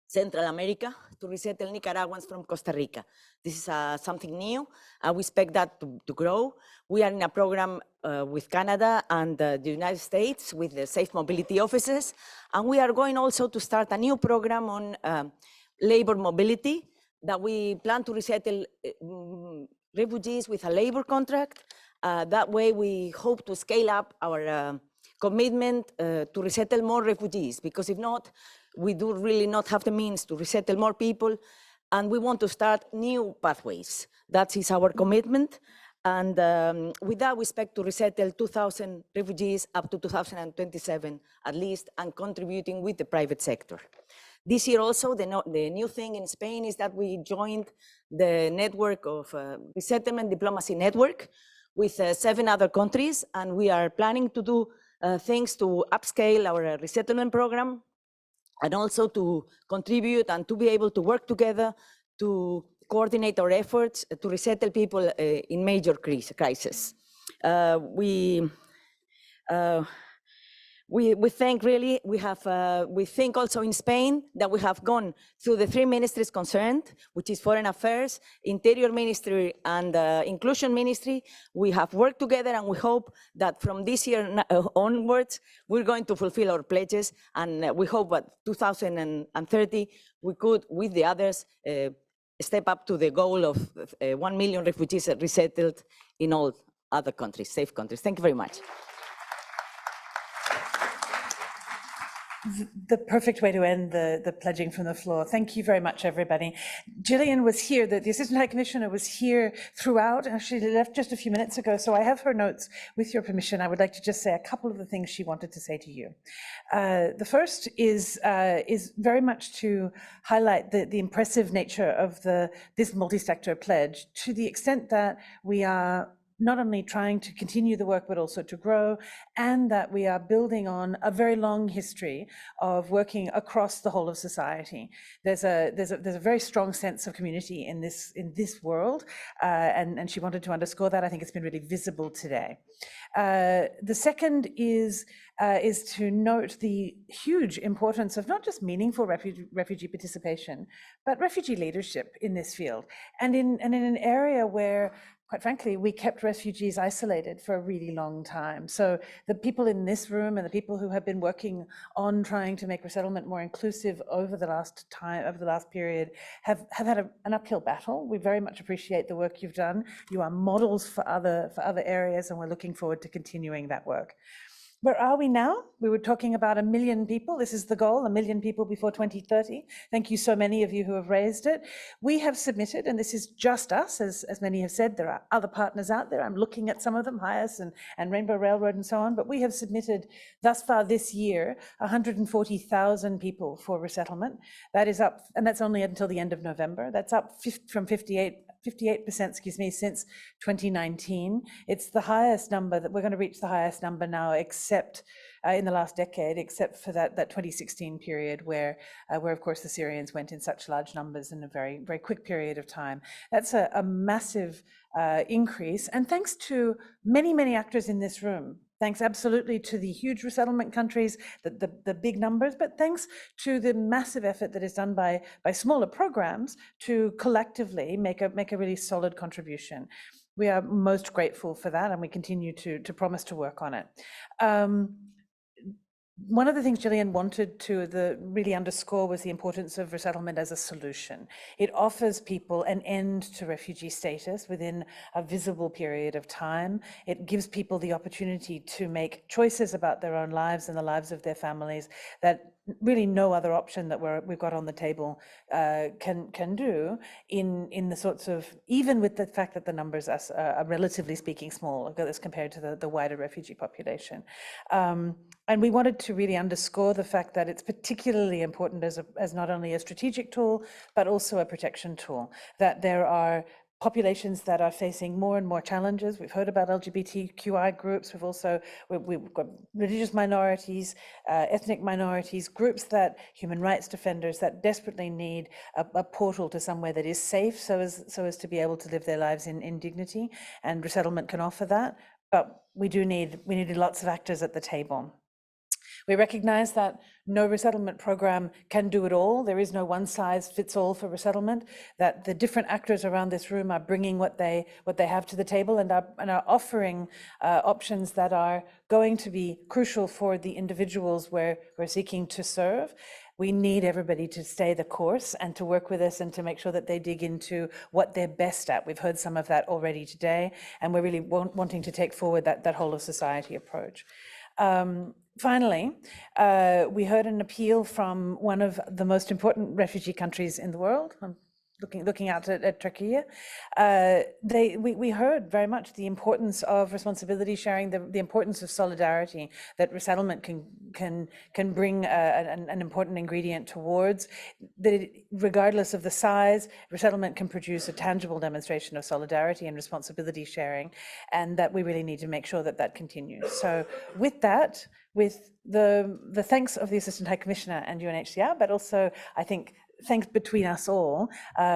Central America to resettle Nicaraguans from Costa Rica. This is something new. We expect that to grow. We are in a program with Canada and the United States with the Safe Mobility Offices. And we are going also to start a new program on labor mobility that we plan to resettle refugees with a labor contract. That way, we hope to scale up our commitment to resettle more refugees, because if not, we do really not have the means to resettle more people, and we want to start new pathways. That is our commitment. And with that, we expect to resettle 2,000 refugees up to 2027 at least, and contributing with the private sector. This year also, the new thing in Spain is that we joined the network of Resettlement Diplomacy Network with 7 other countries, and we are planning to do things to upscale our resettlement program, and also to contribute and to be able to work together to coordinate our efforts to resettle people in major crises. We think really, we think also in Spain that we have gone through the 3 ministries concerned, which is Foreign Affairs, Interior Ministry, and Inclusion Ministry. We have worked together, and we hope that from this year onwards, we're going to fulfill our pledges, and we hope that 2030, we could, with the others, step up to the goal of 1 million refugees resettled in all other countries, safe countries. Thank you very much. The perfect way to end the pledging from the floor. Thank you very much, everybody. Gillian was here, the Assistant High Commissioner was here throughout, and she left just a few minutes ago, so I have her notes. With your permission, I would like to just say a couple of the things she wanted to say to you. The first is very much to highlight the impressive nature of this multi-sector pledge, to the extent that we are not only trying to continue the work, but also to grow, and that we are building on a very long history of working across the whole of society. There's a very strong sense of community in this world, and she wanted to underscore that. I think it's been really visible today. The second is to note the huge importance of not just meaningful refugee participation, but refugee leadership in this field, and in an area where, quite frankly, we kept refugees isolated for a really long time. So the people in this room and the people who have been working on trying to make resettlement more inclusive over the last period have had an uphill battle. We very much appreciate the work you've done. You are models for other areas, and we're looking forward to continuing that work. Where are we now? We were talking about 1 million people. This is the goal, 1 million people before 2030. Thank you so many of you who have raised it. We have submitted, and this is just us, as many have said, there are other partners out there. I'm looking at some of them, HIAS and Rainbow Railroad and so on, but we have submitted thus far this year 140,000 people for resettlement. That is up, and that's only until the end of November. That's up from 58% since 2019. It's the highest number that we're going to reach, the highest number now, except in the last decade, except for that 2016 period where of course the Syrians went in such large numbers in a very, very quick period of time. That's a massive increase, and thanks to many, many actors in this room. Thanks absolutely to the huge resettlement countries, the big numbers, but thanks to the massive effort that is done by smaller programs to collectively make a really solid contribution. We are most grateful for that, and we continue to promise to work on it. One of the things Gillian wanted to really underscore was the importance of resettlement as a solution. It offers people an end to refugee status within a visible period of time. It gives people the opportunity to make choices about their own lives and the lives of their families that really no other option that we've got on the table can do in the sorts of, even with the fact that the numbers are relatively speaking small as compared to the wider refugee population. And we wanted to really underscore the fact that it's particularly important as not only a strategic tool, but also a protection tool, that there are populations that are facing more and more challenges. We've heard about LGBTQI groups. We've got religious minorities, ethnic minorities, groups human rights defenders that desperately need a portal to somewhere that is safe so as to be able to live their lives in dignity, and resettlement can offer that. But we need lots of actors at the table. We recognize that no resettlement program can do it all. There is no one size fits all for resettlement, that the different actors around this room are bringing what they have to the table and are offering options that are going to be crucial for the individuals we're seeking to serve. We need everybody to stay the course and to work with us and to make sure that they dig into what they're best at. We've heard some of that already today, and we're really wanting to take forward that whole of society approach. Finally, we heard an appeal from one of the most important refugee countries in the world. I'm looking out at Turkey. We heard very much the importance of responsibility sharing, the importance of solidarity that resettlement can bring an important ingredient towards. That regardless of the size, resettlement can produce a tangible demonstration of solidarity and responsibility sharing, and that we really need to make sure that continues. So with that, with the thanks of the Assistant High Commissioner and UNHCR, but also I think thanks between us all,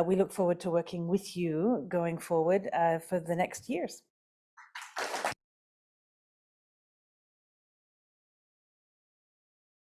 we look forward to working with you going forward for the next years.